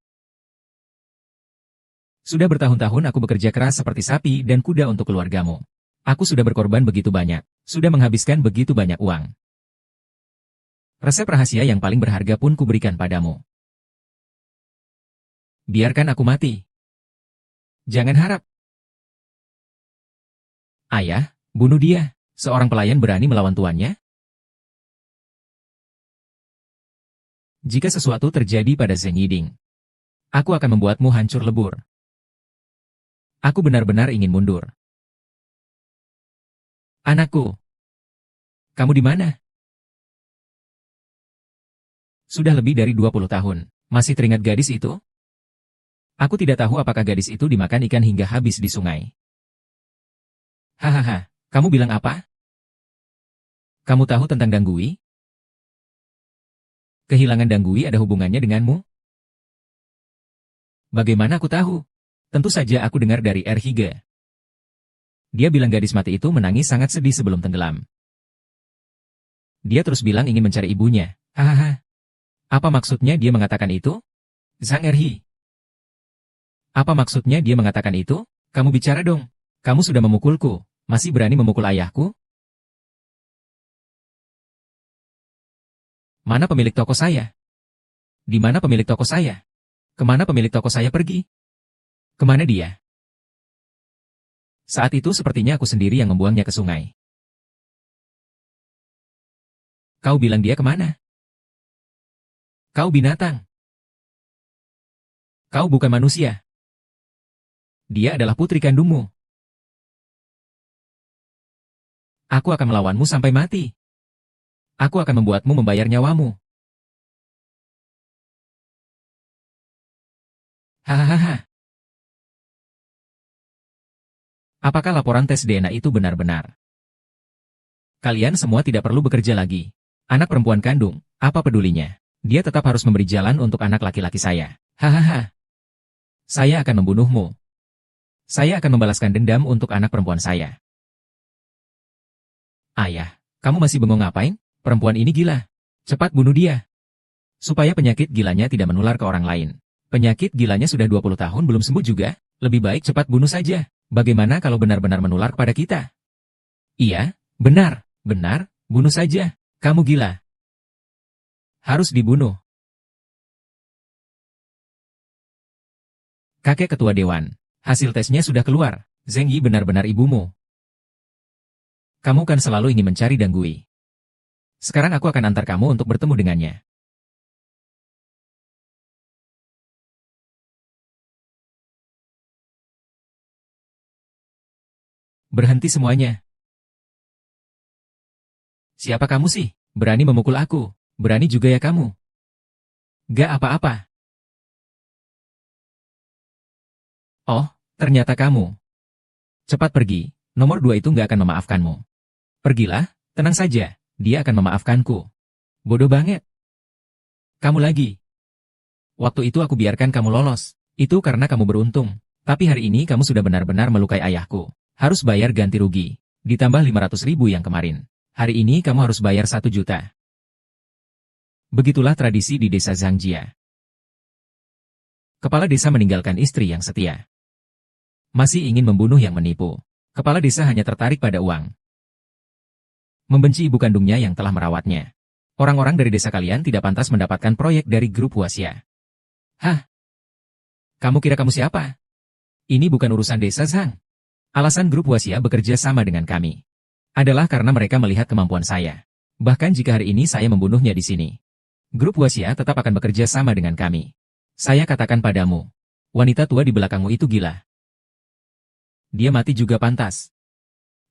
Sudah bertahun-tahun aku bekerja keras seperti sapi dan kuda untuk keluargamu. Aku sudah berkorban begitu banyak, sudah menghabiskan begitu banyak uang. Resep rahasia yang paling berharga pun kuberikan padamu. Biarkan aku mati. Jangan harap. Ayah, bunuh dia. Seorang pelayan berani melawan tuannya? Jika sesuatu terjadi pada Zheng Yiding, aku akan membuatmu hancur lebur. Aku benar-benar ingin mundur. Anakku. Kamu di mana? Sudah lebih dari 20 tahun. Masih teringat gadis itu? Aku tidak tahu apakah gadis itu dimakan ikan hingga habis di sungai. Hahaha, kamu bilang apa? Kamu tahu tentang Danggui? Kehilangan Danggui ada hubungannya denganmu? Bagaimana aku tahu? Tentu saja aku dengar dari Higa. Dia bilang gadis mati itu menangis sangat sedih sebelum tenggelam. Dia terus bilang ingin mencari ibunya. Hahaha. Apa maksudnya dia mengatakan itu? Zhang Erhi. Apa maksudnya dia mengatakan itu? Kamu bicara dong. Kamu sudah memukulku. Masih berani memukul ayahku? Mana pemilik toko saya? Di mana pemilik toko saya? Kemana pemilik toko saya pergi? Kemana dia? Saat itu sepertinya aku sendiri yang membuangnya ke sungai. Kau bilang dia kemana? Kau binatang. Kau bukan manusia. Dia adalah putri kandungmu. Aku akan melawanmu sampai mati. Aku akan membuatmu membayar nyawamu. Hahaha. Apakah laporan tes DNA itu benar-benar? Kalian semua tidak perlu bekerja lagi. Anak perempuan kandung, apa pedulinya? Dia tetap harus memberi jalan untuk anak laki-laki saya. Hahaha. Saya akan membunuhmu. Saya akan membalaskan dendam untuk anak perempuan saya. Ayah, kamu masih bengong ngapain? Perempuan ini gila. Cepat bunuh dia. Supaya penyakit gilanya tidak menular ke orang lain. Penyakit gilanya sudah 20 tahun belum sembuh juga. Lebih baik cepat bunuh saja. Bagaimana kalau benar-benar menular kepada kita? Iya, benar, benar, bunuh saja. Kamu gila. Harus dibunuh. Kakek Ketua Dewan, hasil tesnya sudah keluar. Zheng Yi benar-benar ibumu. Kamu kan selalu ingin mencari Danggui. Sekarang aku akan antar kamu untuk bertemu dengannya. Berhenti semuanya. Siapa kamu sih? Berani memukul aku? Berani juga ya kamu? Gak apa-apa. Oh, ternyata kamu. Cepat pergi, nomor 2 itu gak akan memaafkanmu. Pergilah, tenang saja, dia akan memaafkanku. Bodoh banget. Kamu lagi. Waktu itu aku biarkan kamu lolos, itu karena kamu beruntung. Tapi hari ini kamu sudah benar-benar melukai ayahku. Harus bayar ganti rugi, ditambah 500.000 yang kemarin. Hari ini kamu harus bayar 1 juta. Begitulah tradisi di desa Zhangjia. Kepala desa meninggalkan istri yang setia. Masih ingin membunuh yang menipu. Kepala desa hanya tertarik pada uang. Membenci ibu kandungnya yang telah merawatnya. Orang-orang dari desa kalian tidak pantas mendapatkan proyek dari grup Huaxia. Hah? Kamu kira kamu siapa? Ini bukan urusan desa Zhang. Alasan grup Huaxia bekerja sama dengan kami adalah karena mereka melihat kemampuan saya. Bahkan jika hari ini saya membunuhnya di sini, grup Huaxia tetap akan bekerja sama dengan kami. Saya katakan padamu, wanita tua di belakangmu itu gila. Dia mati juga pantas.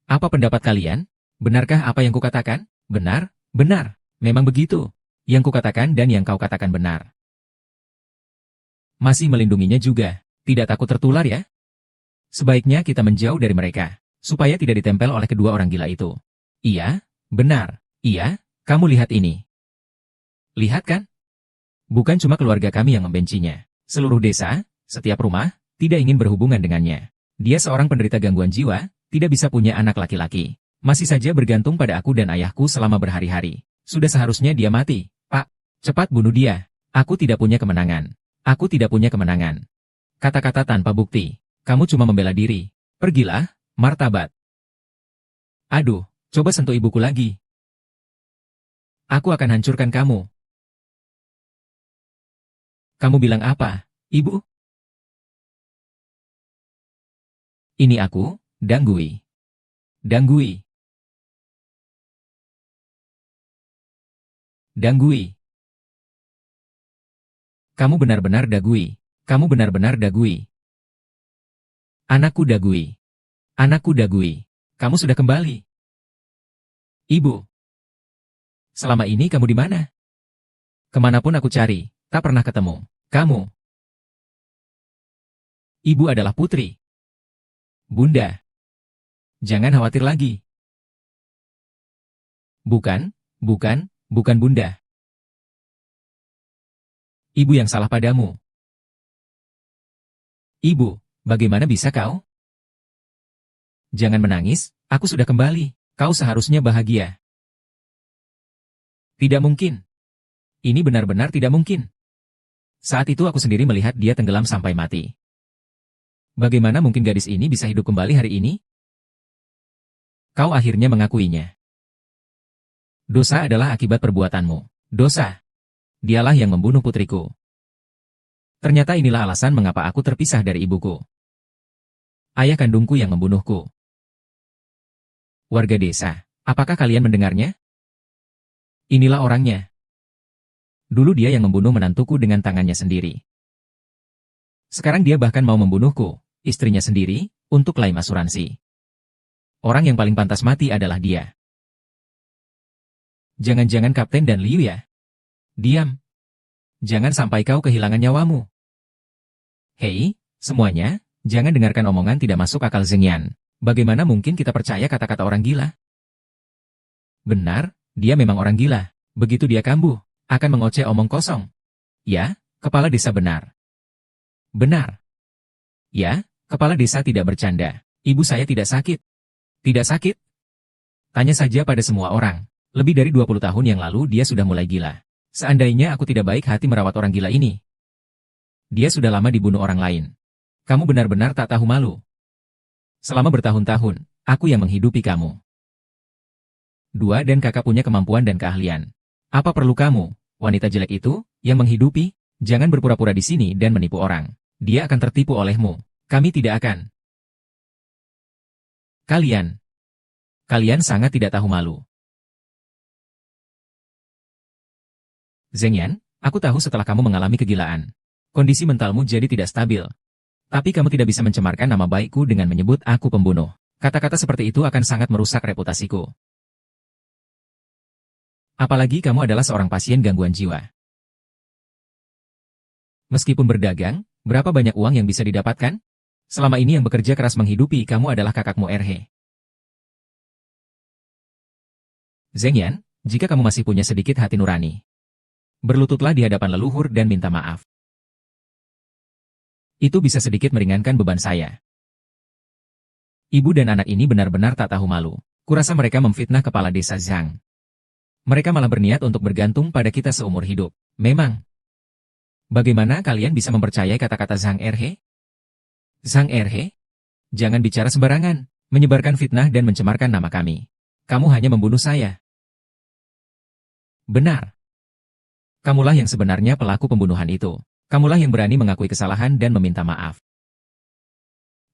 Apa pendapat kalian? Benarkah apa yang kukatakan? Benar, benar. Memang begitu. Yang kukatakan dan yang kau katakan benar. Masih melindunginya juga. Tidak takut tertular ya? Sebaiknya kita menjauh dari mereka, supaya tidak ditempel oleh kedua orang gila itu. Iya, benar. Iya, kamu lihat ini. Lihat kan? Bukan cuma keluarga kami yang membencinya. Seluruh desa, setiap rumah, tidak ingin berhubungan dengannya. Dia seorang penderita gangguan jiwa, tidak bisa punya anak laki-laki. Masih saja bergantung pada aku dan ayahku selama berhari-hari. Sudah seharusnya dia mati. Pak, cepat bunuh dia. Aku tidak punya kemenangan. Aku tidak punya kemenangan. Kata-kata tanpa bukti. Kamu cuma membela diri. Pergilah, martabat. Aduh, coba sentuh ibuku lagi. Aku akan hancurkan kamu. Kamu bilang apa, ibu? Ini aku, Danggui. Danggui. Danggui. Kamu benar-benar Danggui. Kamu benar-benar Danggui. Anakku Danggui. Anakku Danggui. Kamu sudah kembali. Ibu. Selama ini kamu di mana? Kemanapun aku cari, tak pernah ketemu. Kamu. Ibu adalah putri. Bunda. Jangan khawatir lagi. Bukan, bukan Bunda. Ibu yang salah padamu. Ibu, bagaimana bisa kau? Jangan menangis, aku sudah kembali. Kau seharusnya bahagia. Tidak mungkin. Ini benar-benar tidak mungkin. Saat itu aku sendiri melihat dia tenggelam sampai mati. Bagaimana mungkin gadis ini bisa hidup kembali hari ini? Kau akhirnya mengakuinya. Dosa adalah akibat perbuatanmu. Dosa. Dialah yang membunuh putriku. Ternyata inilah alasan mengapa aku terpisah dari ibuku. Ayah kandungku yang membunuhku. Warga desa, apakah kalian mendengarnya? Inilah orangnya. Dulu dia yang membunuh menantuku dengan tangannya sendiri. Sekarang dia bahkan mau membunuhku, istrinya sendiri, untuk klaim asuransi. Orang yang paling pantas mati adalah dia. Jangan-jangan Kapten dan Liu ya? Diam. Jangan sampai kau kehilangan nyawamu. Hei, semuanya, jangan dengarkan omongan tidak masuk akal Zhengyan. Bagaimana mungkin kita percaya kata-kata orang gila? Benar, dia memang orang gila. Begitu dia kambuh, akan mengoceh omong kosong. Ya, kepala desa benar. Benar. Ya, kepala desa tidak bercanda. Ibu saya tidak sakit. Tidak sakit? Tanya saja pada semua orang. Lebih dari 20 tahun yang lalu dia sudah mulai gila. Seandainya aku tidak baik hati merawat orang gila ini. Dia sudah lama dibunuh orang lain. Kamu benar-benar tak tahu malu. Selama bertahun-tahun, aku yang menghidupi kamu. Dua dan kakak punya kemampuan dan keahlian. Apa perlu kamu, wanita jelek itu, yang menghidupi? Jangan berpura-pura di sini dan menipu orang. Dia akan tertipu olehmu. Kami tidak akan. Kalian sangat tidak tahu malu. Zheng Yan, aku tahu setelah kamu mengalami kegilaan. Kondisi mentalmu jadi tidak stabil. Tapi kamu tidak bisa mencemarkan nama baikku dengan menyebut aku pembunuh. Kata-kata seperti itu akan sangat merusak reputasiku. Apalagi kamu adalah seorang pasien gangguan jiwa. Meskipun berdagang, berapa banyak uang yang bisa didapatkan? Selama ini yang bekerja keras menghidupi kamu adalah kakakmu Erhe. Zheng Yan, jika kamu masih punya sedikit hati nurani, berlututlah di hadapan leluhur dan minta maaf. Itu bisa sedikit meringankan beban saya. Ibu dan anak ini benar-benar tak tahu malu. Kurasa mereka memfitnah kepala desa Zhang. Mereka malah berniat untuk bergantung pada kita seumur hidup. Memang. Bagaimana kalian bisa mempercayai kata-kata Zhang Erhe? Zhang Erhe? Jangan bicara sembarangan, menyebarkan fitnah dan mencemarkan nama kami. Kamu hanya membunuh saya. Benar. Kamulah yang sebenarnya pelaku pembunuhan itu. Kamulah yang berani mengakui kesalahan dan meminta maaf.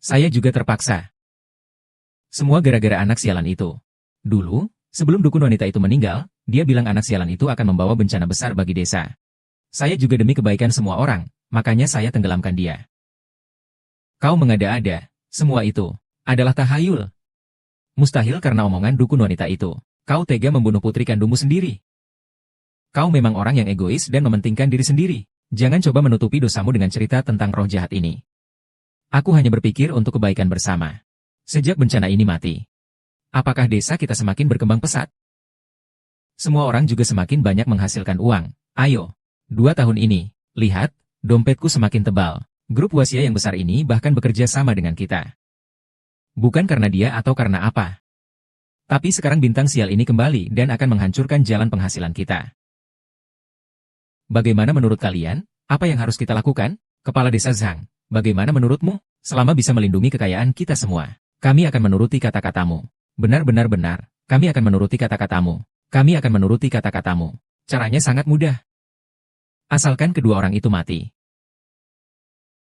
Saya juga terpaksa. Semua gara-gara anak sialan itu. Dulu, sebelum dukun wanita itu meninggal, dia bilang anak sialan itu akan membawa bencana besar bagi desa. Saya juga demi kebaikan semua orang, makanya saya tenggelamkan dia. Kau mengada-ada, semua itu adalah tahayul. Mustahil karena omongan dukun wanita itu. Kau tega membunuh putri kandungmu sendiri. Kau memang orang yang egois dan mementingkan diri sendiri. Jangan coba menutupi dosamu dengan cerita tentang roh jahat ini. Aku hanya berpikir untuk kebaikan bersama. Sejak bencana ini mati, apakah desa kita semakin berkembang pesat? Semua orang juga semakin banyak menghasilkan uang. Ayo, 2 tahun ini, lihat, dompetku semakin tebal. Grup Wasia yang besar ini bahkan bekerja sama dengan kita. Bukan karena dia atau karena apa. Tapi sekarang bintang sial ini kembali dan akan menghancurkan jalan penghasilan kita. Bagaimana menurut kalian? Apa yang harus kita lakukan? Kepala Desa Zhang, bagaimana menurutmu? Selama bisa melindungi kekayaan kita semua, kami akan menuruti kata-katamu. Benar, kami akan menuruti kata-katamu. Kami akan menuruti kata-katamu. Caranya sangat mudah. Asalkan kedua orang itu mati.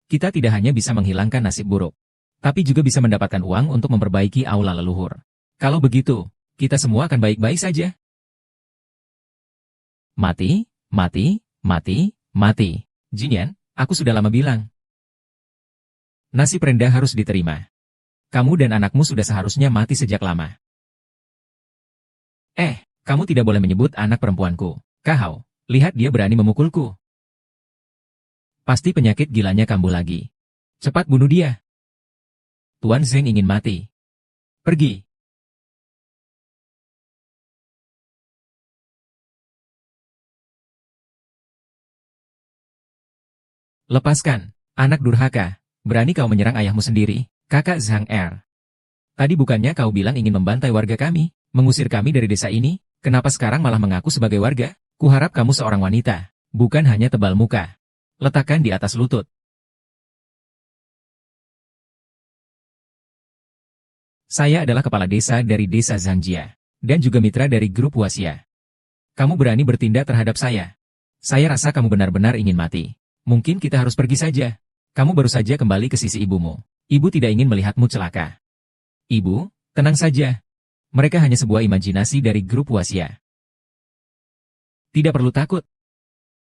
Kita tidak hanya bisa menghilangkan nasib buruk, tapi juga bisa mendapatkan uang untuk memperbaiki aula leluhur. Kalau begitu, kita semua akan baik-baik saja. Mati. Jinyan, aku sudah lama bilang. Nasib rendah harus diterima. Kamu dan anakmu sudah seharusnya mati sejak lama. Kamu tidak boleh menyebut anak perempuanku. Kahau, lihat dia berani memukulku. Pasti penyakit gilanya kambuh lagi. Cepat bunuh dia. Tuan Zheng ingin mati. Pergi. Lepaskan, anak durhaka. Berani kau menyerang ayahmu sendiri, kakak Zhang Er. Tadi bukannya kau bilang ingin membantai warga kami, mengusir kami dari desa ini, kenapa sekarang malah mengaku sebagai warga? Kuharap kamu seorang wanita, bukan hanya tebal muka. Letakkan di atas lutut. Saya adalah kepala desa dari desa Zhangjia, dan juga mitra dari grup Wasia. Kamu berani bertindak terhadap saya. Saya rasa kamu benar-benar ingin mati. Mungkin kita harus pergi saja. Kamu baru saja kembali ke sisi ibumu. Ibu tidak ingin melihatmu celaka. Ibu, tenang saja. Mereka hanya sebuah imajinasi dari grup Wasia. Tidak perlu takut.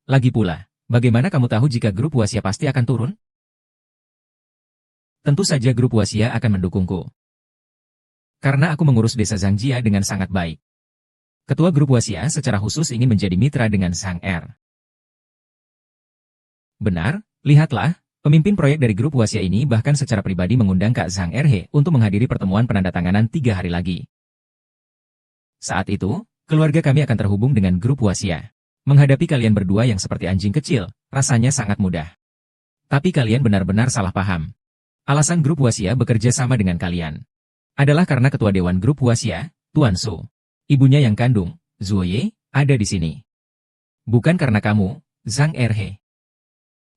Lagi pula, bagaimana kamu tahu jika grup Wasia pasti akan turun? Tentu saja grup Wasia akan mendukungku. Karena aku mengurus desa Zhangjia dengan sangat baik. Ketua grup Wasia secara khusus ingin menjadi mitra dengan Zhang Er. Benar, lihatlah, pemimpin proyek dari grup Wasia ini bahkan secara pribadi mengundang Kak Zhang Erhe untuk menghadiri pertemuan penandatanganan 3 hari lagi. Saat itu, keluarga kami akan terhubung dengan grup Wasia. Menghadapi kalian berdua yang seperti anjing kecil, rasanya sangat mudah. Tapi kalian benar-benar salah paham. Alasan grup Wasia bekerja sama dengan kalian adalah karena ketua dewan grup Wasia, Tuan Su, ibunya yang kandung, Zuoye, ada di sini. Bukan karena kamu, Zhang Erhe.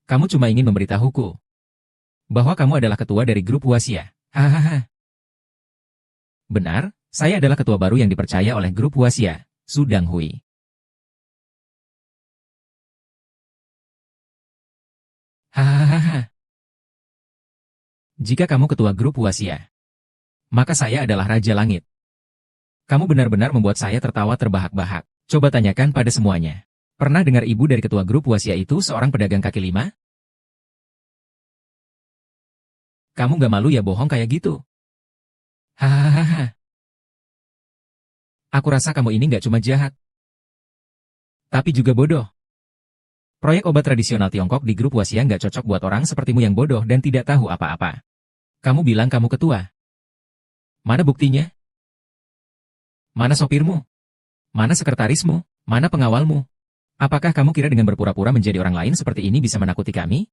Kamu cuma ingin memberitahuku Bahwa kamu adalah ketua dari grup Huaxia. Hahaha. Benar, saya adalah ketua baru yang dipercaya oleh grup Huaxia, Su Danghui. Hahaha. Jika kamu ketua grup Huaxia, maka saya adalah Raja Langit. Kamu benar-benar membuat saya tertawa terbahak-bahak. Coba tanyakan pada semuanya. Pernah dengar ibu dari ketua grup Huaxia itu seorang pedagang kaki lima? Kamu gak malu ya bohong kayak gitu? Hahaha. Aku rasa kamu ini gak cuma jahat, tapi juga bodoh. Proyek obat tradisional Tiongkok di grup Huaxia nggak cocok buat orang sepertimu yang bodoh dan tidak tahu apa-apa. Kamu bilang kamu ketua. Mana buktinya? Mana sopirmu? Mana sekretarismu? Mana pengawalmu? Apakah kamu kira dengan berpura-pura menjadi orang lain seperti ini bisa menakuti kami?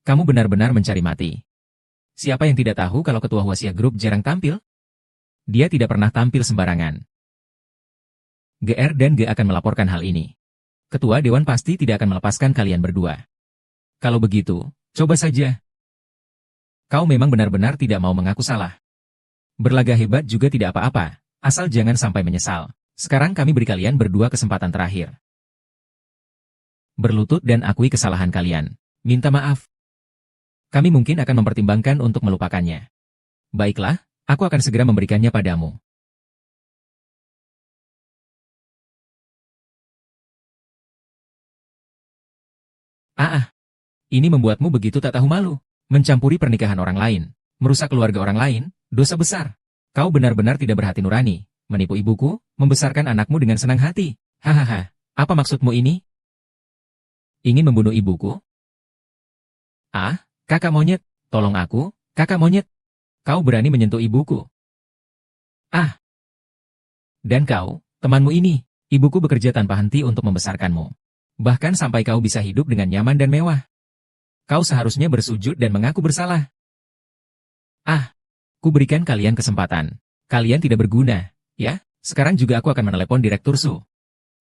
Kamu benar-benar mencari mati. Siapa yang tidak tahu kalau ketua Huaxia Group jarang tampil? Dia tidak pernah tampil sembarangan. GR dan G akan melaporkan hal ini. Ketua Dewan pasti tidak akan melepaskan kalian berdua. Kalau begitu, coba saja. Kau memang benar-benar tidak mau mengaku salah. Berlagak hebat juga tidak apa-apa, asal jangan sampai menyesal. Sekarang kami beri kalian berdua kesempatan terakhir. Berlutut dan akui kesalahan kalian. Minta maaf. Kami mungkin akan mempertimbangkan untuk melupakannya. Baiklah, aku akan segera memberikannya padamu. Ini membuatmu begitu tak tahu malu. Mencampuri pernikahan orang lain, merusak keluarga orang lain, dosa besar. Kau benar-benar tidak berhati nurani, menipu ibuku, membesarkan anakmu dengan senang hati. Hahaha, apa maksudmu ini? Ingin membunuh ibuku? Kakak monyet, tolong aku, kakak monyet. Kau berani menyentuh ibuku. Dan kau, temanmu ini, ibuku bekerja tanpa henti untuk membesarkanmu. Bahkan sampai kau bisa hidup dengan nyaman dan mewah. Kau seharusnya bersujud dan mengaku bersalah. Ku berikan kalian kesempatan. Kalian tidak berguna, ya? Sekarang juga aku akan menelepon Direktur Su.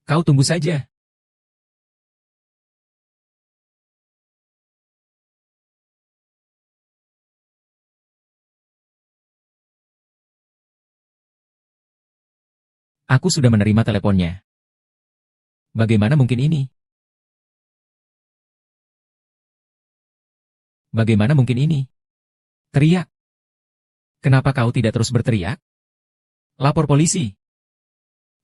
Kau tunggu saja. Aku sudah menerima teleponnya. Bagaimana mungkin ini? Bagaimana mungkin ini? Teriak. Kenapa kau tidak terus berteriak? Lapor polisi.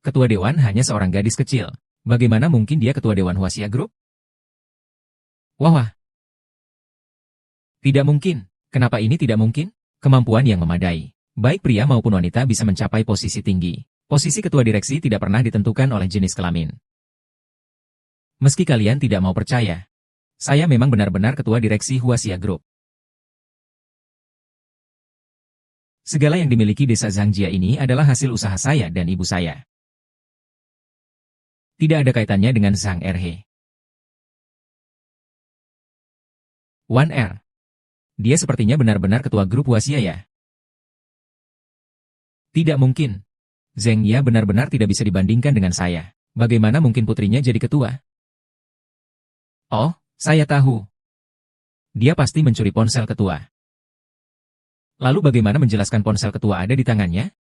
Ketua Dewan hanya seorang gadis kecil. Bagaimana mungkin dia ketua Dewan Huaxia Group? Wah. Tidak mungkin. Kenapa ini tidak mungkin? Kemampuan yang memadai. Baik pria maupun wanita bisa mencapai posisi tinggi. Posisi ketua direksi tidak pernah ditentukan oleh jenis kelamin. Meski kalian tidak mau percaya, saya memang benar-benar ketua direksi Huaxia Group. Segala yang dimiliki desa Zhangjia ini adalah hasil usaha saya dan ibu saya. Tidak ada kaitannya dengan Zhang Erhe. 1R. Dia sepertinya benar-benar ketua grup Huaxia ya. Tidak mungkin. Zheng Ya benar-benar tidak bisa dibandingkan dengan saya. Bagaimana mungkin putrinya jadi ketua? Oh, saya tahu. Dia pasti mencuri ponsel ketua. Lalu bagaimana menjelaskan ponsel ketua ada di tangannya?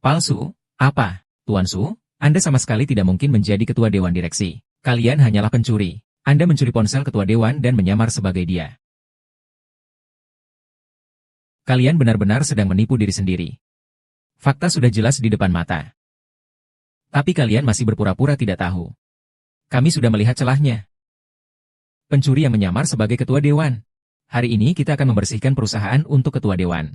Palsu? Apa? Tuan Su, Anda sama sekali tidak mungkin menjadi ketua dewan direksi. Kalian hanyalah pencuri. Anda mencuri ponsel ketua dewan dan menyamar sebagai dia. Kalian benar-benar sedang menipu diri sendiri. Fakta sudah jelas di depan mata. Tapi kalian masih berpura-pura tidak tahu. Kami sudah melihat celahnya. Pencuri yang menyamar sebagai ketua dewan. Hari ini kita akan membersihkan perusahaan untuk ketua dewan.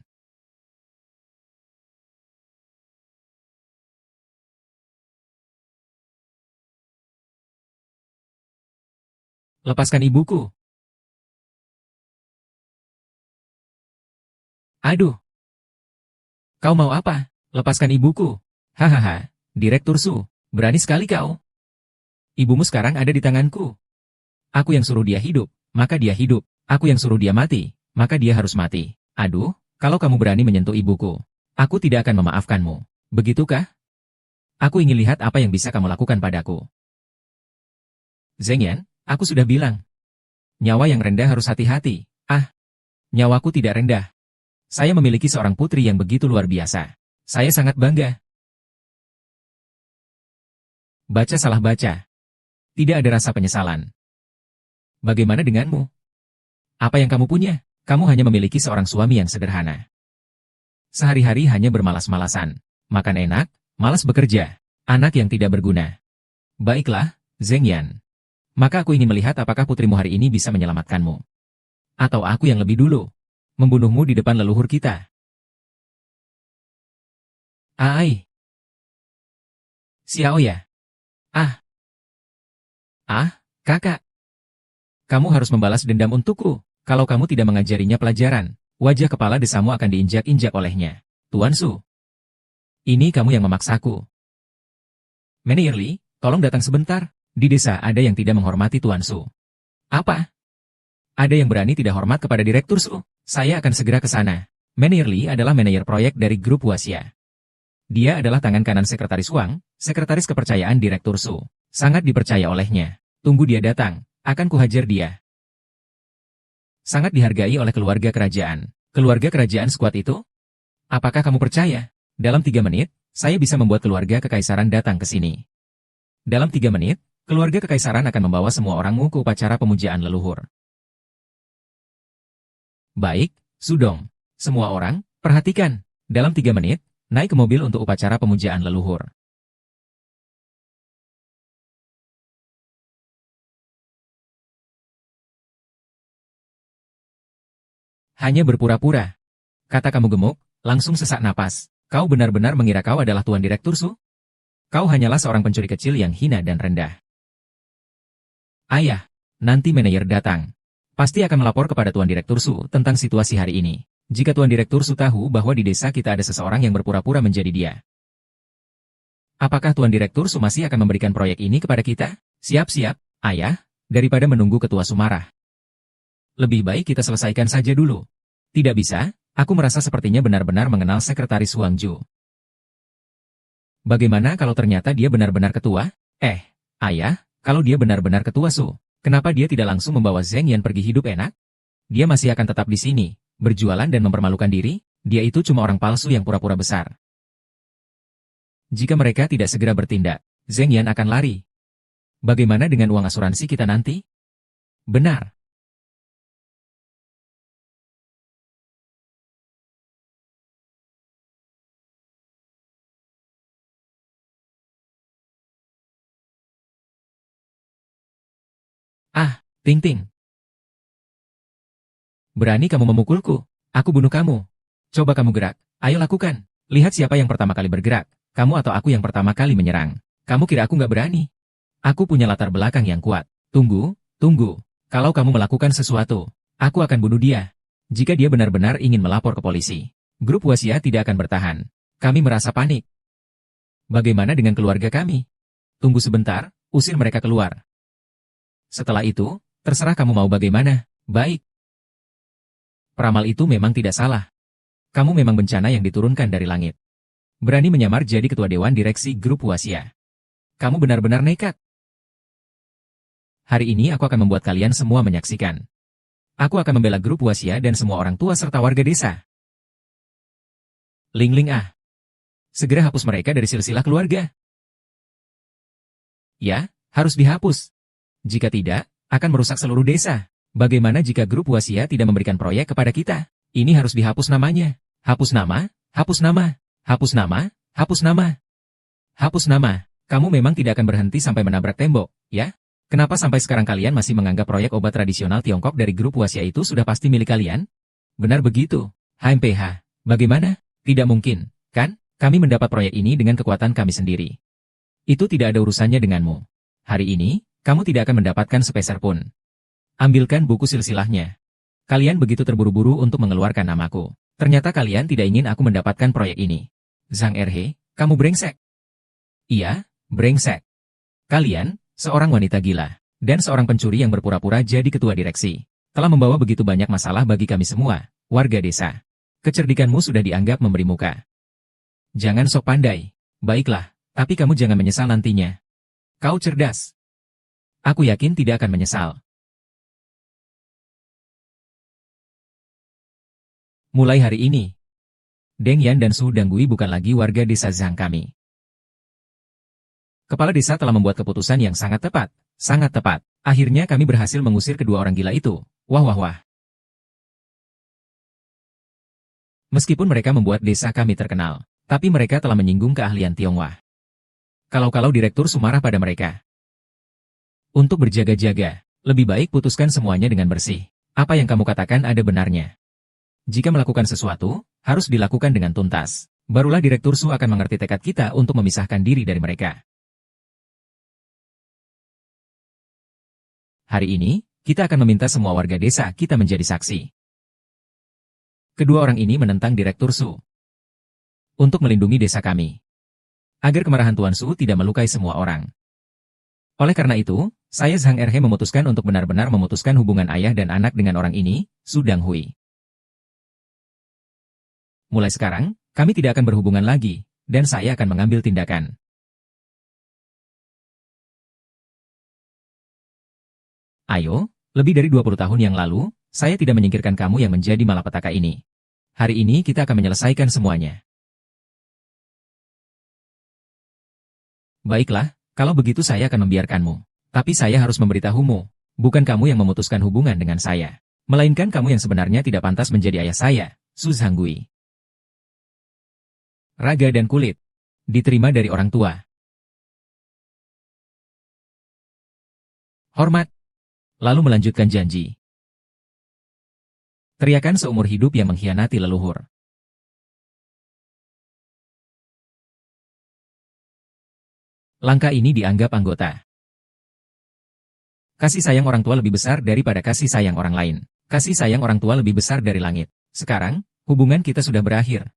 Lepaskan ibuku. Aduh. Kau mau apa? Lepaskan ibuku. Hahaha, Direktur Su, berani sekali kau. Ibumu sekarang ada di tanganku. Aku yang suruh dia hidup, maka dia hidup. Aku yang suruh dia mati, maka dia harus mati. Aduh, kalau kamu berani menyentuh ibuku, aku tidak akan memaafkanmu. Begitukah? Aku ingin lihat apa yang bisa kamu lakukan padaku. Zheng Yan, aku sudah bilang. Nyawa yang rendah harus hati-hati. Ah, nyawaku tidak rendah. Saya memiliki seorang putri yang begitu luar biasa. Saya sangat bangga. Baca salah baca. Tidak ada rasa penyesalan. Bagaimana denganmu? Apa yang kamu punya? Kamu hanya memiliki seorang suami yang sederhana. Sehari-hari hanya bermalas-malasan. Makan enak, malas bekerja. Anak yang tidak berguna. Baiklah, Zheng Yan. Maka aku ingin melihat apakah putrimu hari ini bisa menyelamatkanmu. Atau aku yang lebih dulu. Membunuhmu di depan leluhur kita. Ai. Xiao ya. Ah. Ah, kakak. Kamu harus membalas dendam untukku. Kalau kamu tidak mengajarinya pelajaran, wajah kepala desamu akan diinjak-injak olehnya. Tuan Su. Ini kamu yang memaksaku. Manager Li, tolong datang sebentar. Di desa ada yang tidak menghormati Tuan Su. Apa? Ada yang berani tidak hormat kepada Direktur Su? Saya akan segera ke sana. Manager Li adalah manajer proyek dari grup Huaxia. Dia adalah tangan kanan Sekretaris Wang, sekretaris kepercayaan Direktur Su. Sangat dipercaya olehnya. Tunggu dia datang, akan kuhajar dia. Sangat dihargai oleh keluarga kerajaan. Keluarga kerajaan sekuat itu? Apakah kamu percaya? Dalam 3 menit, saya bisa membuat keluarga kekaisaran datang ke sini. Dalam 3 menit, keluarga kekaisaran akan membawa semua orangmu ke upacara pemujaan leluhur. Baik, Sudong. Semua orang, perhatikan. Dalam 3 menit, naik ke mobil untuk upacara pemujaan leluhur. Hanya berpura-pura. Kata kamu gemuk, langsung sesak napas. Kau benar-benar mengira kau adalah Tuan Direktur Su? Kau hanyalah seorang pencuri kecil yang hina dan rendah. Ayah, nanti manajer datang. Pasti akan melapor kepada Tuan Direktur Su tentang situasi hari ini. Jika Tuan Direktur Su tahu bahwa di desa kita ada seseorang yang berpura-pura menjadi dia. Apakah Tuan Direktur Su masih akan memberikan proyek ini kepada kita? Siap-siap, ayah, daripada menunggu Ketua Su marah. Lebih baik kita selesaikan saja dulu. Tidak bisa, aku merasa sepertinya benar-benar mengenal Sekretaris Wang Ju. Bagaimana kalau ternyata dia benar-benar ketua? Ayah, kalau dia benar-benar ketua Su, kenapa dia tidak langsung membawa Zheng Yan pergi hidup enak? Dia masih akan tetap di sini, berjualan dan mempermalukan diri? Dia itu cuma orang palsu yang pura-pura besar. Jika mereka tidak segera bertindak, Zheng Yan akan lari. Bagaimana dengan uang asuransi kita nanti? Benar. Ah, Ting Ting. Berani kamu memukulku? Aku bunuh kamu. Coba kamu gerak, ayo lakukan. Lihat siapa yang pertama kali bergerak, kamu atau aku yang pertama kali menyerang. Kamu kira aku nggak berani? Aku punya latar belakang yang kuat. Tunggu. Kalau kamu melakukan sesuatu, aku akan bunuh dia. Jika dia benar-benar ingin melapor ke polisi, grup Huaxia tidak akan bertahan. Kami merasa panik. Bagaimana dengan keluarga kami? Tunggu sebentar, usir mereka keluar. Setelah itu, terserah kamu mau bagaimana. Baik. Peramal itu memang tidak salah. Kamu memang bencana yang diturunkan dari langit. Berani menyamar jadi ketua dewan direksi grup Huaxia. Kamu benar-benar nekat. Hari ini aku akan membuat kalian semua menyaksikan. Aku akan membela grup Huaxia dan semua orang tua serta warga desa. Ling Ling ah. Segera hapus mereka dari silsilah keluarga. Ya, harus dihapus. Jika tidak, akan merusak seluruh desa. Bagaimana jika grup Huaxia tidak memberikan proyek kepada kita? Ini harus dihapus namanya. Hapus nama, hapus nama, hapus nama, hapus nama. Hapus nama. Kamu memang tidak akan berhenti sampai menabrak tembok, ya? Kenapa sampai sekarang kalian masih menganggap proyek obat tradisional Tiongkok dari grup Huaxia itu sudah pasti milik kalian? Benar begitu. HMPH. Bagaimana? Tidak mungkin, kan? Kami mendapat proyek ini dengan kekuatan kami sendiri. Itu tidak ada urusannya denganmu. Hari ini, kamu tidak akan mendapatkan sepeser pun. Ambilkan buku silsilahnya. Kalian begitu terburu-buru untuk mengeluarkan namaku. Ternyata kalian tidak ingin aku mendapatkan proyek ini. Zhang Erhe, kamu brengsek. Iya, brengsek. Kalian, seorang wanita gila, dan seorang pencuri yang berpura-pura jadi ketua direksi, telah membawa begitu banyak masalah bagi kami semua, warga desa. Kecerdikanmu sudah dianggap memberi muka. Jangan sok pandai. Baiklah, tapi kamu jangan menyesal nantinya. Kau cerdas. Aku yakin tidak akan menyesal. Mulai hari ini, Deng Yan dan Su Danggui bukan lagi warga desa Zhang kami. Kepala desa telah membuat keputusan yang sangat tepat. Sangat tepat. Akhirnya kami berhasil mengusir kedua orang gila itu. Wah wah wah. Meskipun mereka membuat desa kami terkenal, tapi mereka telah menyinggung keahlian Tionghoa. Kalau-kalau Direktur Su marah pada mereka. Untuk berjaga-jaga, lebih baik putuskan semuanya dengan bersih. Apa yang kamu katakan ada benarnya. Jika melakukan sesuatu, harus dilakukan dengan tuntas. Barulah Direktur Su akan mengerti tekad kita untuk memisahkan diri dari mereka. Hari ini, kita akan meminta semua warga desa kita menjadi saksi. Kedua orang ini menentang Direktur Su untuk melindungi desa kami, agar kemarahan Tuan Su tidak melukai semua orang. Oleh karena itu, saya Zhang Erhe memutuskan untuk benar-benar memutuskan hubungan ayah dan anak dengan orang ini, Su Danghui. Mulai sekarang, kami tidak akan berhubungan lagi, dan saya akan mengambil tindakan. Ayo, lebih dari 20 tahun yang lalu, saya tidak menyingkirkan kamu yang menjadi malapetaka ini. Hari ini kita akan menyelesaikan semuanya. Baiklah, kalau begitu saya akan membiarkanmu. Tapi saya harus memberitahumu, bukan kamu yang memutuskan hubungan dengan saya, melainkan kamu yang sebenarnya tidak pantas menjadi ayah saya, Su Zhanggui. Raga dan kulit diterima dari orang tua. Hormat. Lalu melanjutkan janji. Teriakan seumur hidup yang mengkhianati leluhur. Langkah ini dianggap anggota. Kasih sayang orang tua lebih besar daripada kasih sayang orang lain. Kasih sayang orang tua lebih besar dari langit. Sekarang, hubungan kita sudah berakhir.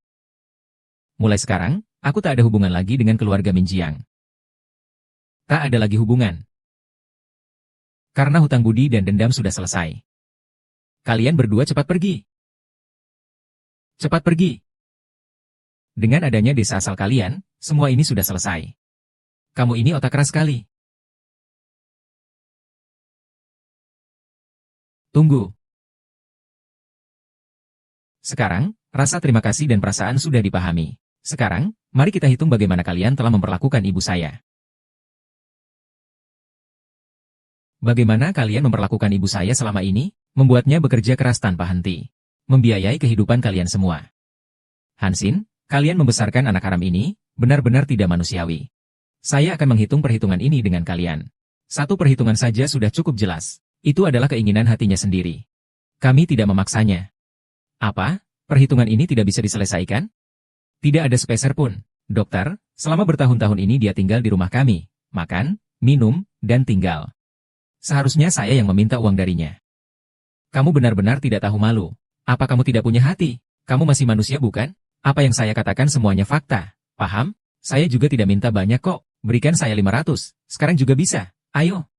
Mulai sekarang, aku tak ada hubungan lagi dengan keluarga Minjiang. Tak ada lagi hubungan. Karena hutang budi dan dendam sudah selesai. Kalian berdua cepat pergi. Cepat pergi. Dengan adanya desa asal kalian, semua ini sudah selesai. Kamu ini otak keras sekali. Tunggu. Sekarang, rasa terima kasih dan perasaan sudah dipahami. Sekarang, mari kita hitung bagaimana kalian telah memperlakukan ibu saya. Bagaimana kalian memperlakukan ibu saya selama ini? Membuatnya bekerja keras tanpa henti. Membiayai kehidupan kalian semua. Hansin, kalian membesarkan anak haram ini, benar-benar tidak manusiawi. Saya akan menghitung perhitungan ini dengan kalian. Satu perhitungan saja sudah cukup jelas. Itu adalah keinginan hatinya sendiri. Kami tidak memaksanya. Apa? Perhitungan ini tidak bisa diselesaikan? Tidak ada sepeser pun. Dokter, selama bertahun-tahun ini dia tinggal di rumah kami. Makan, minum, dan tinggal. Seharusnya saya yang meminta uang darinya. Kamu benar-benar tidak tahu malu. Apa kamu tidak punya hati? Kamu masih manusia bukan? Apa yang saya katakan semuanya fakta. Paham? Saya juga tidak minta banyak kok. Berikan saya 500. Sekarang juga bisa. Ayo.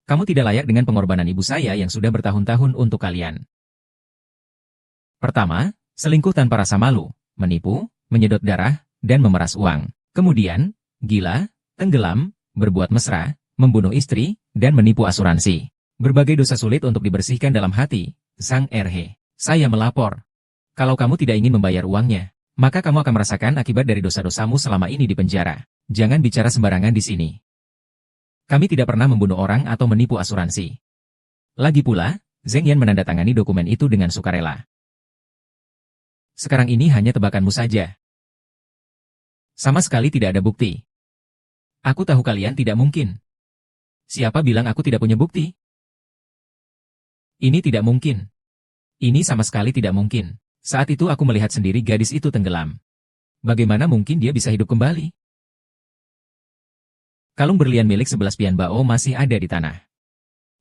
Kamu tidak layak dengan pengorbanan ibu saya yang sudah bertahun-tahun untuk kalian. Pertama, selingkuh tanpa rasa malu, menipu, menyedot darah, dan memeras uang. Kemudian, gila, tenggelam, berbuat mesra, membunuh istri, dan menipu asuransi. Berbagai dosa sulit untuk dibersihkan dalam hati. Zhang Erhe, saya melapor. Kalau kamu tidak ingin membayar uangnya, maka kamu akan merasakan akibat dari dosa-dosamu selama ini di penjara. Jangan bicara sembarangan di sini. Kami tidak pernah membunuh orang atau menipu asuransi. Lagi pula, Zheng Yan menandatangani dokumen itu dengan sukarela. Sekarang ini hanya tebakanmu saja. Sama sekali tidak ada bukti. Aku tahu kalian tidak mungkin. Siapa bilang aku tidak punya bukti? Ini tidak mungkin. Ini sama sekali tidak mungkin. Saat itu aku melihat sendiri gadis itu tenggelam. Bagaimana mungkin dia bisa hidup kembali? Kalung berlian milik 11 Pian Bao masih ada di tanah.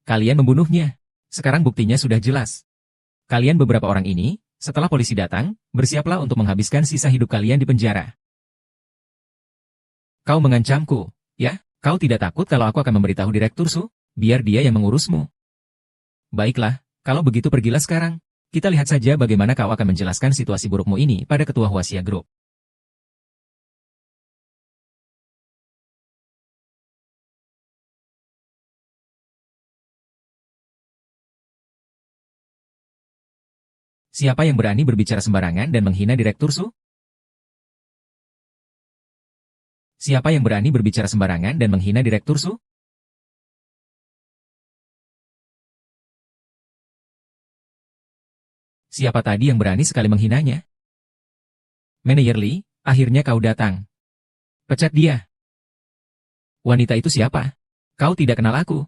Kalian membunuhnya. Sekarang buktinya sudah jelas. Kalian beberapa orang ini, setelah polisi datang, bersiaplah untuk menghabiskan sisa hidup kalian di penjara. Kau mengancamku, ya? Kau tidak takut kalau aku akan memberitahu Direktur Su? Biar dia yang mengurusmu. Baiklah, kalau begitu pergilah sekarang. Kita lihat saja bagaimana kau akan menjelaskan situasi burukmu ini pada Ketua Huaxia Group. Siapa yang berani berbicara sembarangan dan menghina Direktur Su? Siapa yang berani berbicara sembarangan dan menghina Direktur Su? Siapa tadi yang berani sekali menghinanya? Manajer Lee, akhirnya kau datang. Pecat dia. Wanita itu siapa? Kau tidak kenal aku.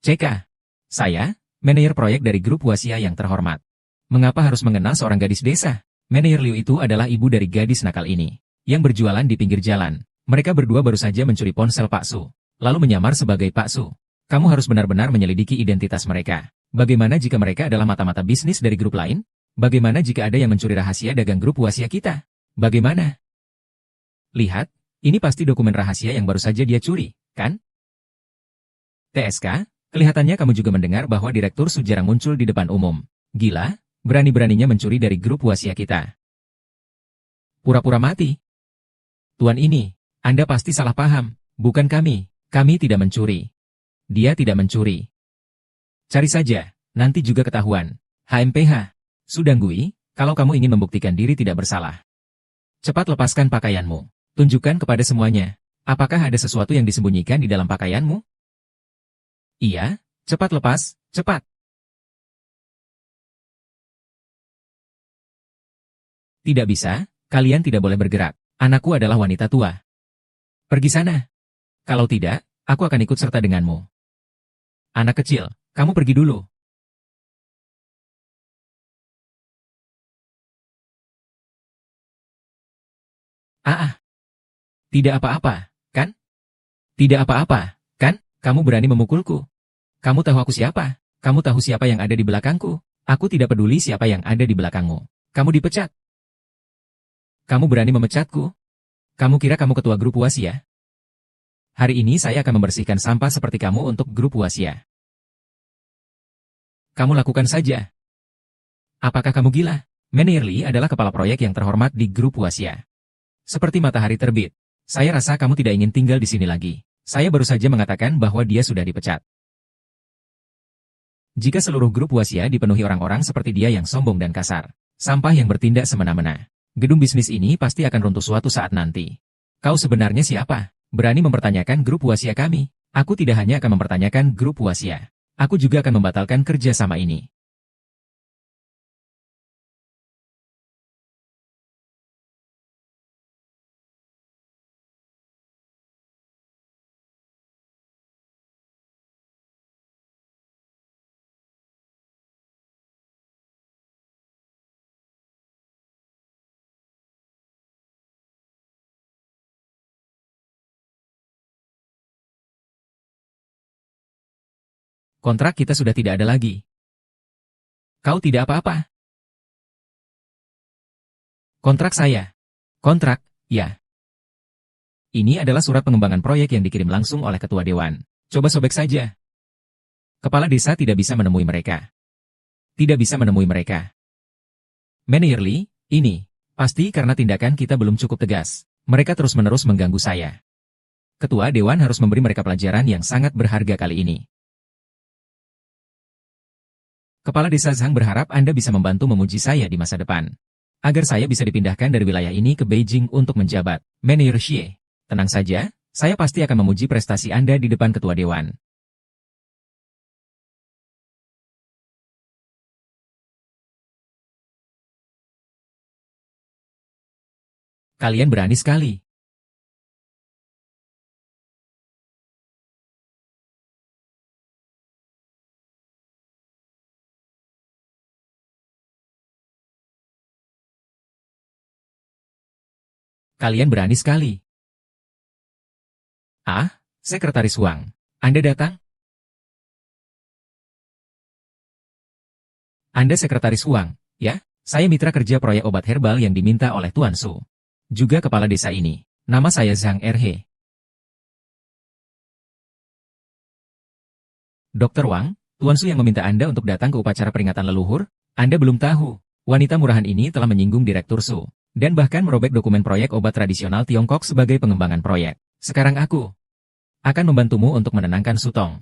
CK. Saya, manajer proyek dari grup Wasia yang terhormat. Mengapa harus mengenal seorang gadis desa? Manajer Liu itu adalah ibu dari gadis nakal ini, yang berjualan di pinggir jalan. Mereka berdua baru saja mencuri ponsel Pak Su, lalu menyamar sebagai Pak Su. Kamu harus benar-benar menyelidiki identitas mereka. Bagaimana jika mereka adalah mata-mata bisnis dari grup lain? Bagaimana jika ada yang mencuri rahasia dagang grup Wasia kita? Bagaimana? Lihat, ini pasti dokumen rahasia yang baru saja dia curi, kan? TSK, kelihatannya kamu juga mendengar bahwa Direktur Su jarang muncul di depan umum. Gila, berani-beraninya mencuri dari grup Wasia kita. Pura-pura mati. Tuan ini, Anda pasti salah paham. Bukan kami tidak mencuri. Dia tidak mencuri. Cari saja, nanti juga ketahuan. HMPH, Sudanggui, kalau kamu ingin membuktikan diri tidak bersalah. Cepat lepaskan pakaianmu. Tunjukkan kepada semuanya. Apakah ada sesuatu yang disembunyikan di dalam pakaianmu? Iya, cepat lepas, cepat. Tidak bisa, kalian tidak boleh bergerak. Anakku adalah wanita tua. Pergi sana. Kalau tidak, aku akan ikut serta denganmu. Anak kecil, kamu pergi dulu. Tidak apa-apa, kan? Tidak apa-apa, kan? Kamu berani memukulku. Kamu tahu aku siapa? Kamu tahu siapa yang ada di belakangku? Aku tidak peduli siapa yang ada di belakangmu. Kamu dipecat. Kamu berani memecatku? Kamu kira kamu ketua grup Wasia? Hari ini saya akan membersihkan sampah seperti kamu untuk grup Wasia. Kamu lakukan saja. Apakah kamu gila? Manajer Lee adalah kepala proyek yang terhormat di grup Wasia. Seperti matahari terbit. Saya rasa kamu tidak ingin tinggal di sini lagi. Saya baru saja mengatakan bahwa dia sudah dipecat. Jika seluruh grup Wasia dipenuhi orang-orang seperti dia yang sombong dan kasar, sampah yang bertindak semena-mena, gedung bisnis ini pasti akan runtuh suatu saat nanti. Kau sebenarnya siapa? Berani mempertanyakan grup Wasia kami? Aku tidak hanya akan mempertanyakan grup Wasia. Aku juga akan membatalkan kerjasama ini. Kontrak kita sudah tidak ada lagi. Kau tidak apa-apa. Kontrak saya. Kontrak, ya. Ini adalah surat pengembangan proyek yang dikirim langsung oleh Ketua Dewan. Coba sobek saja. Kepala desa tidak bisa menemui mereka. Tidak bisa menemui mereka. Manajer Lee, ini pasti karena tindakan kita belum cukup tegas. Mereka terus-menerus mengganggu saya. Ketua Dewan harus memberi mereka pelajaran yang sangat berharga kali ini. Kepala Desa Zhang berharap Anda bisa membantu memuji saya di masa depan. Agar saya bisa dipindahkan dari wilayah ini ke Beijing untuk menjabat. Manajer Xie, tenang saja, saya pasti akan memuji prestasi Anda di depan Ketua Dewan. Kalian berani sekali. Kalian berani sekali. Ah, Sekretaris Wang, Anda datang? Anda Sekretaris Wang, ya? Saya mitra kerja proyek obat herbal yang diminta oleh Tuan Su. Juga kepala desa ini. Nama saya Zhang Erhe. Dr. Wang, Tuan Su yang meminta Anda untuk datang ke upacara peringatan leluhur? Anda belum tahu. Wanita murahan ini telah menyinggung Direktur Su. Dan bahkan merobek dokumen proyek obat tradisional Tiongkok sebagai pengembangan proyek. Sekarang aku akan membantumu untuk menenangkan Sutong.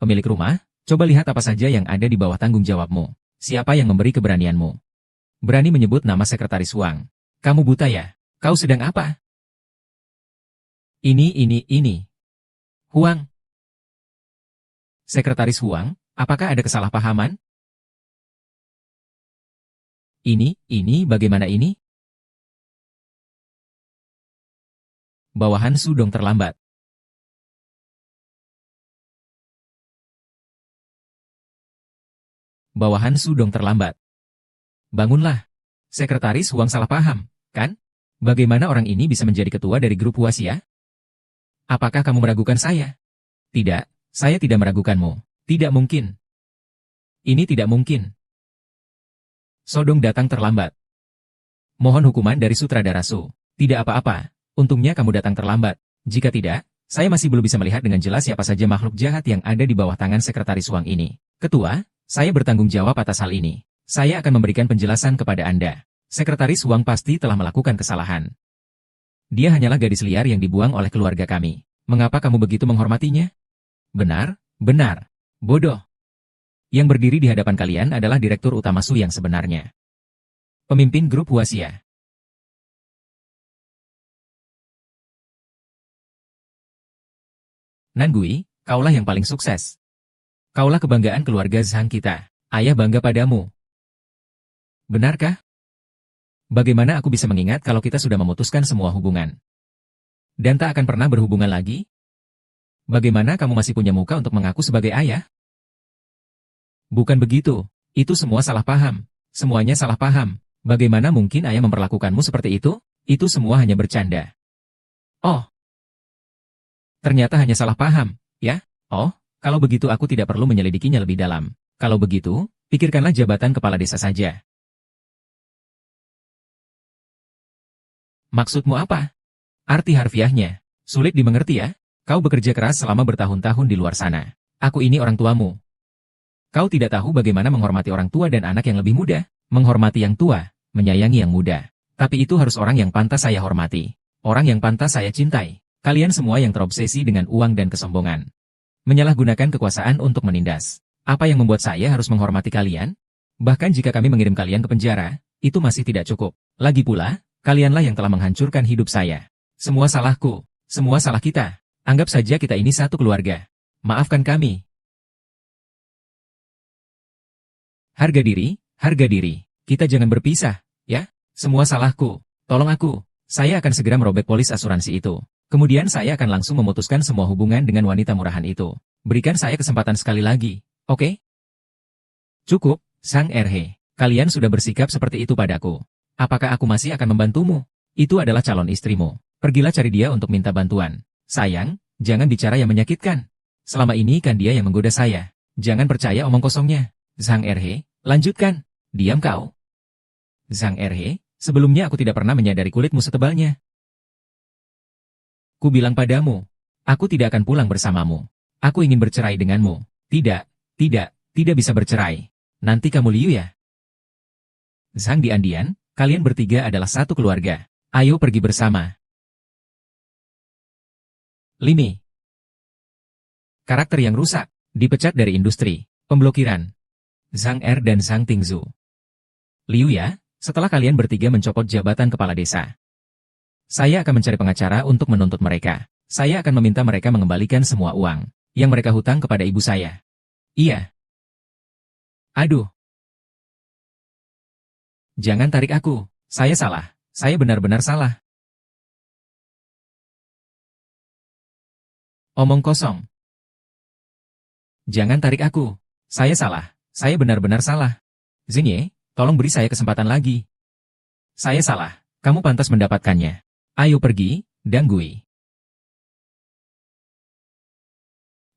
Pemilik rumah, coba lihat apa saja yang ada di bawah tanggung jawabmu. Siapa yang memberi keberanianmu? Berani menyebut nama Sekretaris Huang. Kamu buta ya? Kau sedang apa? Ini. Huang. Sekretaris Huang, apakah ada kesalahpahaman? Ini, bagaimana ini? Bawahan Sudong terlambat. Bawahan Sudong terlambat. Bangunlah. Sekretaris Huang salah paham, kan? Bagaimana orang ini bisa menjadi ketua dari grup Huaxia? Apakah kamu meragukan saya? Tidak, saya tidak meragukanmu. Tidak mungkin. Ini tidak mungkin. Sodong datang terlambat. Mohon hukuman dari sutradara Su. Tidak apa-apa, untungnya kamu datang terlambat. Jika tidak, saya masih belum bisa melihat dengan jelas siapa saja makhluk jahat yang ada di bawah tangan Sekretaris Huang ini. Ketua, saya bertanggung jawab atas hal ini. Saya akan memberikan penjelasan kepada Anda. Sekretaris Huang pasti telah melakukan kesalahan. Dia hanyalah gadis liar yang dibuang oleh keluarga kami. Mengapa kamu begitu menghormatinya? Benar. Bodoh. Yang berdiri di hadapan kalian adalah Direktur Utama Su yang sebenarnya. Pemimpin grup Huaxia. Nangui, kaulah yang paling sukses. Kaulah kebanggaan keluarga Zhang kita. Ayah bangga padamu. Benarkah? Bagaimana aku bisa mengingat kalau kita sudah memutuskan semua hubungan? Dan tak akan pernah berhubungan lagi? Bagaimana kamu masih punya muka untuk mengaku sebagai ayah? Bukan begitu. Itu semua salah paham. Semuanya salah paham. Bagaimana mungkin ayah memperlakukanmu seperti itu? Itu semua hanya bercanda. Oh. Ternyata hanya salah paham, ya? Oh, kalau begitu aku tidak perlu menyelidikinya lebih dalam. Kalau begitu, pikirkanlah jabatan kepala desa saja. Maksudmu apa? Arti harfiahnya. Sulit dimengerti ya? Kau bekerja keras selama bertahun-tahun di luar sana. Aku ini orang tuamu. Kau tidak tahu bagaimana menghormati orang tua dan anak yang lebih muda. Menghormati yang tua, menyayangi yang muda. Tapi itu harus orang yang pantas saya hormati. Orang yang pantas saya cintai. Kalian semua yang terobsesi dengan uang dan kesombongan. Menyalahgunakan kekuasaan untuk menindas. Apa yang membuat saya harus menghormati kalian? Bahkan jika kami mengirim kalian ke penjara, itu masih tidak cukup. Lagi pula, kalianlah yang telah menghancurkan hidup saya. Semua salahku. Semua salah kita. Anggap saja kita ini satu keluarga. Maafkan kami. Harga diri. Kita jangan berpisah, ya? Semua salahku. Tolong aku. Saya akan segera merobek polis asuransi itu. Kemudian saya akan langsung memutuskan semua hubungan dengan wanita murahan itu. Berikan saya kesempatan sekali lagi, oke? Cukup, Sang Erhe. Kalian sudah bersikap seperti itu padaku. Apakah aku masih akan membantumu? Itu adalah calon istrimu. Pergilah cari dia untuk minta bantuan. Sayang, jangan bicara yang menyakitkan. Selama ini kan dia yang menggoda saya. Jangan percaya omong kosongnya. Zhang Erhe, lanjutkan. Diam kau. Zhang Erhe, sebelumnya aku tidak pernah menyadari kulitmu setebalnya. Ku bilang padamu, aku tidak akan pulang bersamamu. Aku ingin bercerai denganmu. Tidak bisa bercerai. Nanti kamu liu ya. Zhang Diandian, kalian bertiga adalah satu keluarga. Ayo pergi bersama. Limi. Karakter yang rusak, dipecat dari industri, pemblokiran. Zhang Er dan Zhang Tingzu. Liu ya, setelah kalian bertiga mencopot jabatan kepala desa. Saya akan mencari pengacara untuk menuntut mereka. Saya akan meminta mereka mengembalikan semua uang yang mereka hutang kepada ibu saya. Iya. Aduh. Jangan tarik aku. Saya salah. Saya benar-benar salah. Omong kosong. Jangan tarik aku. Saya salah. Saya benar-benar salah. Xingye, tolong beri saya kesempatan lagi. Saya salah. Kamu pantas mendapatkannya. Ayo pergi, Danggui.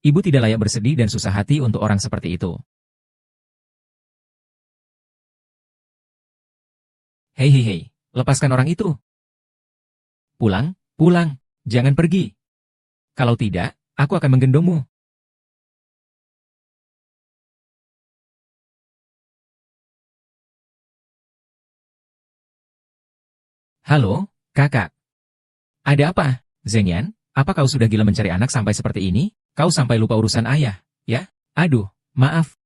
Ibu tidak layak bersedih dan susah hati untuk orang seperti itu. Hei, lepaskan orang itu. Pulang, jangan pergi. Kalau tidak, aku akan menggendongmu. Halo, kakak. Ada apa, Zengyan? Apa kau sudah gila mencari anak sampai seperti ini? Kau sampai lupa urusan ayah, ya? Aduh, maaf.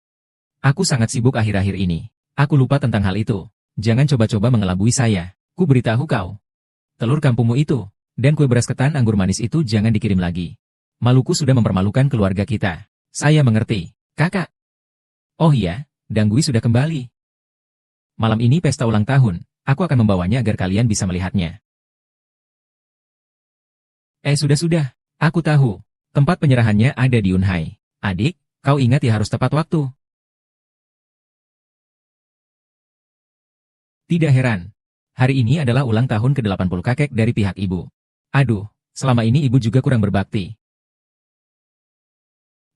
Aku sangat sibuk akhir-akhir ini. Aku lupa tentang hal itu. Jangan coba-coba mengelabui saya. Ku beritahu kau. Telur kampungmu itu, dan kue beras ketan anggur manis itu jangan dikirim lagi. Maluku sudah mempermalukan keluarga kita. Saya mengerti, kakak. Oh iya, Danggui sudah kembali. Malam ini pesta ulang tahun. Aku akan membawanya agar kalian bisa melihatnya. Sudah. Aku tahu. Tempat penyerahannya ada di Yunhai. Adik, kau ingat ya harus tepat waktu. Tidak heran. Hari ini adalah ulang tahun ke-80 kakek dari pihak ibu. Aduh, selama ini ibu juga kurang berbakti.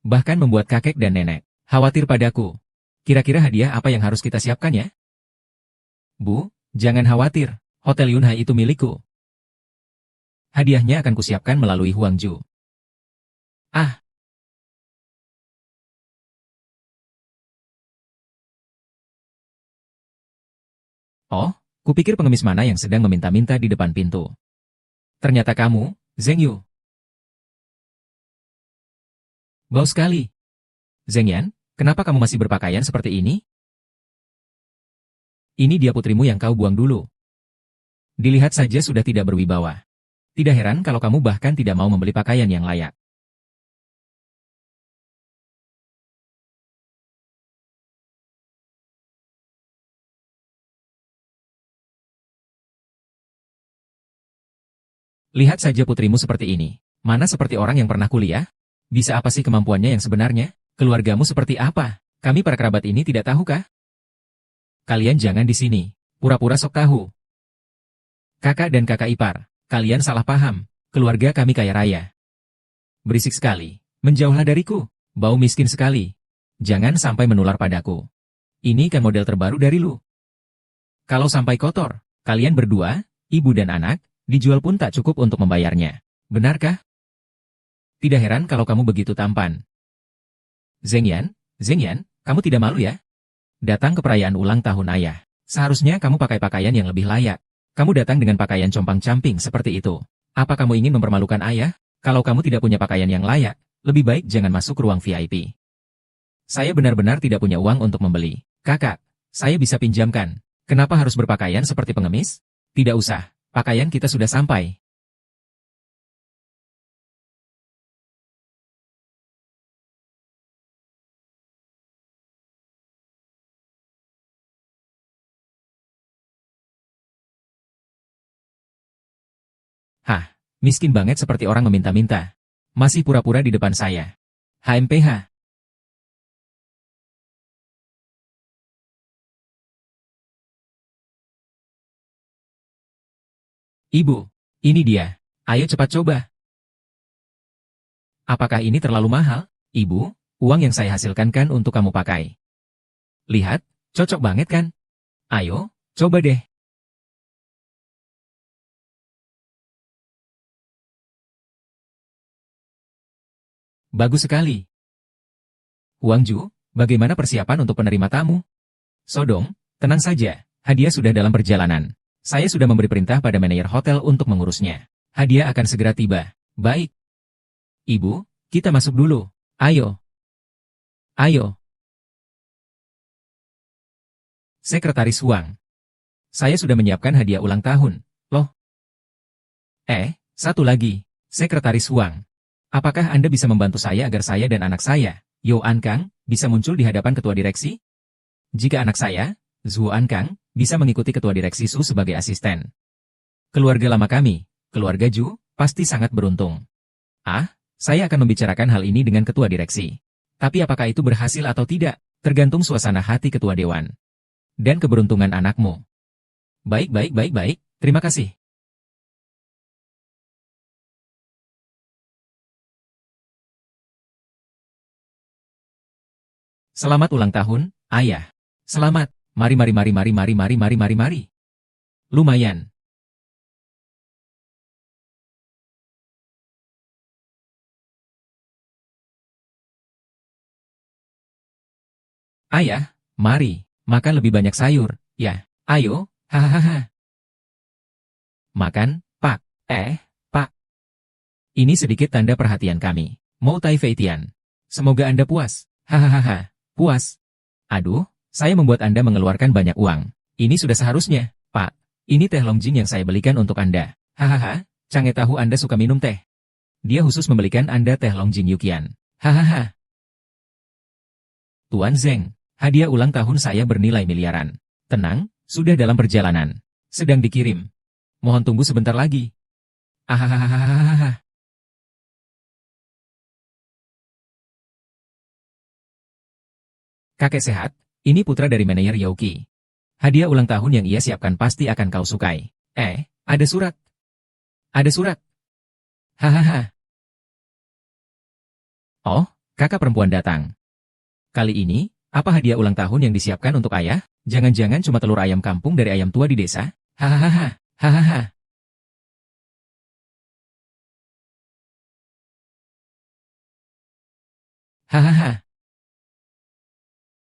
Bahkan membuat kakek dan nenek khawatir padaku. Kira-kira hadiah apa yang harus kita siapkan ya? Bu, jangan khawatir. Hotel Yunhai itu milikku. Hadiahnya akan kusiapkan melalui Huangju. Ah. Oh, kupikir pengemis mana yang sedang meminta-minta di depan pintu. Ternyata kamu, Zheng Yu. Bau sekali. Zheng Yan, kenapa kamu masih berpakaian seperti ini? Ini dia putrimu yang kau buang dulu. Dilihat saja sudah tidak berwibawa. Tidak heran kalau kamu bahkan tidak mau membeli pakaian yang layak. Lihat saja putrimu seperti ini. Mana seperti orang yang pernah kuliah? Bisa apa sih kemampuannya yang sebenarnya? Keluargamu seperti apa? Kami para kerabat ini tidak tahukah? Kalian jangan di sini. Pura-pura sok tahu. Kakak dan kakak ipar, kalian salah paham. Keluarga kami kaya raya. Berisik sekali. Menjauhlah dariku. Bau miskin sekali. Jangan sampai menular padaku. Ini kan model terbaru dari lu. Kalau sampai kotor, kalian berdua, ibu dan anak, dijual pun tak cukup untuk membayarnya. Benarkah? Tidak heran kalau kamu begitu tampan. Zheng Yan, kamu tidak malu ya? Datang ke perayaan ulang tahun ayah. Seharusnya kamu pakai pakaian yang lebih layak. Kamu datang dengan pakaian compang-camping seperti itu. Apa kamu ingin mempermalukan ayah? Kalau kamu tidak punya pakaian yang layak, lebih baik jangan masuk ruang VIP. Saya benar-benar tidak punya uang untuk membeli. Kakak, saya bisa pinjamkan. Kenapa harus berpakaian seperti pengemis? Tidak usah, pakaian kita sudah sampai. Hah, miskin banget seperti orang meminta-minta. Masih pura-pura di depan saya. HMPH. Ibu, ini dia. Ayo cepat coba. Apakah ini terlalu mahal? Ibu, uang yang saya hasilkan kan untuk kamu pakai. Lihat, cocok banget kan? Ayo, coba deh. Bagus sekali. Huangju, bagaimana persiapan untuk penerima tamu? Sodong, tenang saja, hadiah sudah dalam perjalanan. Saya sudah memberi perintah pada manajer hotel untuk mengurusnya. Hadiah akan segera tiba. Baik. Ibu, kita masuk dulu. Ayo. Ayo. Sekretaris Huang. Saya sudah menyiapkan hadiah ulang tahun. Loh. Satu lagi. Sekretaris Huang. Apakah Anda bisa membantu saya agar saya dan anak saya, Yo An Kang, bisa muncul di hadapan ketua direksi? Jika anak saya, Zhuo An Kang, bisa mengikuti ketua direksi Su sebagai asisten. Keluarga lama kami, keluarga Ju, pasti sangat beruntung. Saya akan membicarakan hal ini dengan ketua direksi. Tapi apakah itu berhasil atau tidak, tergantung suasana hati ketua dewan. Dan keberuntungan anakmu. Baik, terima kasih. Selamat ulang tahun, ayah. Selamat. Mari. Lumayan. Ayah, mari. Makan lebih banyak sayur, ya. Ayo, hahaha. Makan, Pak. Pak. Ini sedikit tanda perhatian kami. Mau Tai Feitian. Semoga Anda puas. Hahaha. Puas. Aduh, saya membuat Anda mengeluarkan banyak uang. Ini sudah seharusnya, Pak. Ini teh Longjing yang saya belikan untuk Anda. Hahaha, Cange tahu Anda suka minum teh. Dia khusus membelikan Anda teh Longjing Yukian. Hahaha. Tuan Zeng, hadiah ulang tahun saya bernilai miliaran. Tenang, sudah dalam perjalanan. Sedang dikirim. Mohon tunggu sebentar lagi. Ahahaha. Kakek sehat, ini putra dari manajer Yauki. Hadiah ulang tahun yang ia siapkan pasti akan kau sukai. Ada surat. Ada surat. Hahaha. Oh, kakak perempuan datang. Kali ini, apa hadiah ulang tahun yang disiapkan untuk ayah? Jangan-jangan cuma telur ayam kampung dari ayam tua di desa? Hahaha. Hahaha. Hahaha.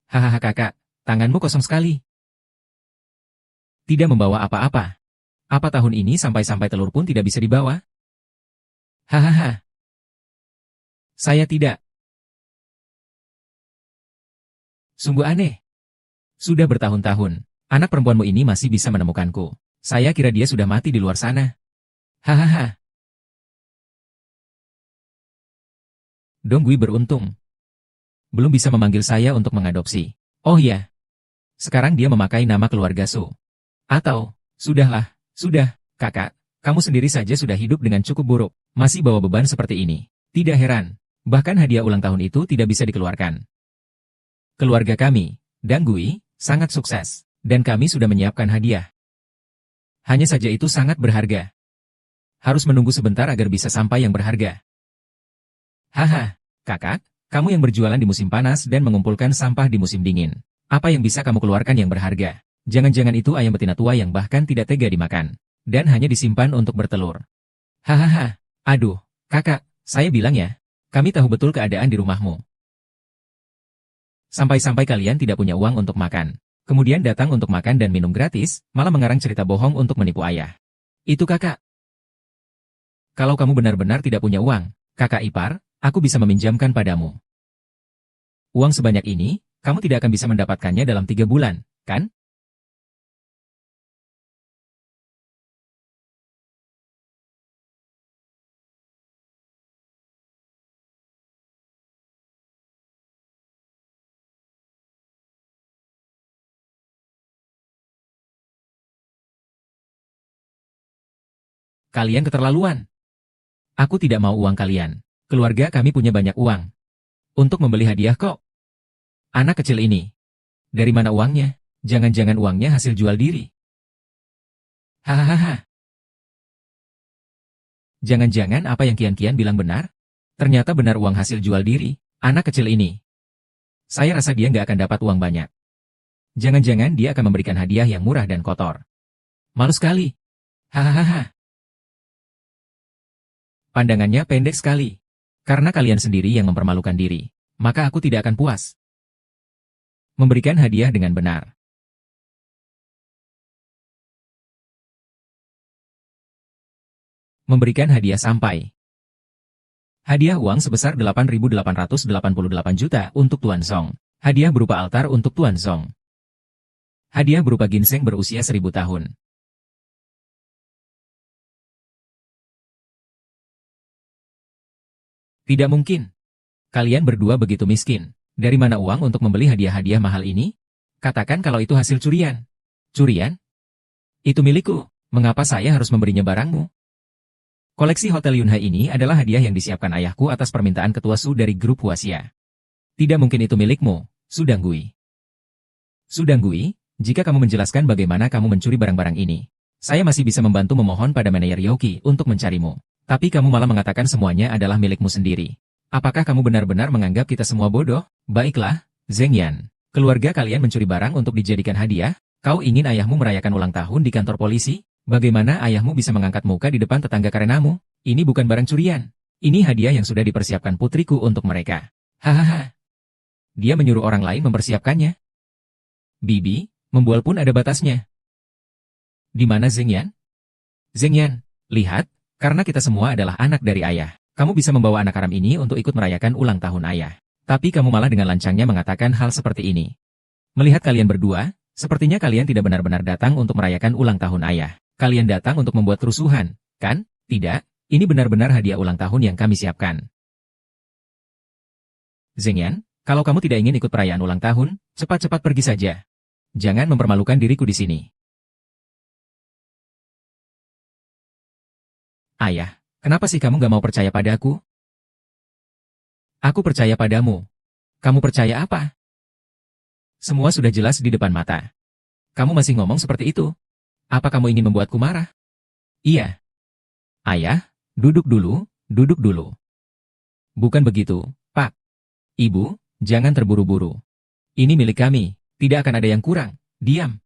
Hahaha kakak, tanganmu kosong sekali. Tidak membawa apa-apa. Apa tahun ini sampai-sampai telur pun tidak bisa dibawa? Hahaha. Saya tidak. Sungguh aneh. Sudah bertahun-tahun, anak perempuanmu ini masih bisa menemukanku. Saya kira dia sudah mati di luar sana. Hahaha. Donggui beruntung. Belum bisa memanggil saya untuk mengadopsi. Oh iya. Sekarang dia memakai nama keluarga Su. Atau, sudahlah, sudah, kakak, kamu sendiri saja sudah hidup dengan cukup buruk, masih bawa beban seperti ini. Tidak heran, bahkan hadiah ulang tahun itu tidak bisa dikeluarkan. Keluarga kami, Donggui, sangat sukses, dan kami sudah menyiapkan hadiah. Hanya saja itu sangat berharga. Harus menunggu sebentar agar bisa sampai yang berharga. Haha, kakak, kamu yang berjualan di musim panas dan mengumpulkan sampah di musim dingin. Apa yang bisa kamu keluarkan yang berharga? Jangan-jangan itu ayam betina tua yang bahkan tidak tega dimakan, dan hanya disimpan untuk bertelur. Hahaha, aduh, kakak, saya bilang ya, kami tahu betul keadaan di rumahmu. Sampai-sampai kalian tidak punya uang untuk makan, kemudian datang untuk makan dan minum gratis, malah mengarang cerita bohong untuk menipu ayah. Itu kakak. Kalau kamu benar-benar tidak punya uang, kakak ipar, aku bisa meminjamkan padamu. Uang sebanyak ini, kamu tidak akan bisa mendapatkannya dalam 3 bulan, kan? Kalian keterlaluan. Aku tidak mau uang kalian. Keluarga kami punya banyak uang. Untuk membeli hadiah kok. Anak kecil ini. Dari mana uangnya? Jangan-jangan uangnya hasil jual diri. Hahaha. Jangan-jangan apa yang Kian-Kian bilang benar? Ternyata benar uang hasil jual diri. Anak kecil ini. Saya rasa dia nggak akan dapat uang banyak. Jangan-jangan dia akan memberikan hadiah yang murah dan kotor. Malu sekali. Hahaha. Pandangannya pendek sekali. Karena kalian sendiri yang mempermalukan diri, maka aku tidak akan puas. Memberikan hadiah dengan benar. Memberikan hadiah sampai. Hadiah uang sebesar 8.888 juta untuk Tuan Song. Hadiah berupa altar untuk Tuan Song. Hadiah berupa ginseng berusia 1000 tahun. Tidak mungkin. Kalian berdua begitu miskin. Dari mana uang untuk membeli hadiah-hadiah mahal ini? Katakan kalau itu hasil curian. Curian? Itu milikku. Mengapa saya harus memberinya barangmu? Koleksi Hotel Yunhai ini adalah hadiah yang disiapkan ayahku atas permintaan ketua Su dari grup Huaxia. Tidak mungkin itu milikmu, Su Donggui. Su Donggui, jika kamu menjelaskan bagaimana kamu mencuri barang-barang ini, saya masih bisa membantu memohon pada manajer Yauki untuk mencarimu. Tapi kamu malah mengatakan semuanya adalah milikmu sendiri. Apakah kamu benar-benar menganggap kita semua bodoh? Baiklah, Zeng Yan. Keluarga kalian mencuri barang untuk dijadikan hadiah? Kau ingin ayahmu merayakan ulang tahun di kantor polisi? Bagaimana ayahmu bisa mengangkat muka di depan tetangga karenamu? Ini bukan barang curian. Ini hadiah yang sudah dipersiapkan putriku untuk mereka. Hahaha. Dia menyuruh orang lain mempersiapkannya. Bibi, membual pun ada batasnya. Di mana Zeng Yan? Zeng Yan, lihat. Karena kita semua adalah anak dari ayah, kamu bisa membawa anak haram ini untuk ikut merayakan ulang tahun ayah. Tapi kamu malah dengan lancangnya mengatakan hal seperti ini. Melihat kalian berdua, sepertinya kalian tidak benar-benar datang untuk merayakan ulang tahun ayah. Kalian datang untuk membuat kerusuhan, kan? Tidak, ini benar-benar hadiah ulang tahun yang kami siapkan. Zheng Yan, kalau kamu tidak ingin ikut perayaan ulang tahun, cepat-cepat pergi saja. Jangan mempermalukan diriku di sini. Ayah, kenapa sih kamu gak mau percaya padaku? Aku percaya padamu. Kamu percaya apa? Semua sudah jelas di depan mata. Kamu masih ngomong seperti itu? Apa kamu ingin membuatku marah? Iya. Ayah, duduk dulu, duduk dulu. Bukan begitu, Pak. Ibu, jangan terburu-buru. Ini milik kami, tidak akan ada yang kurang. Diam.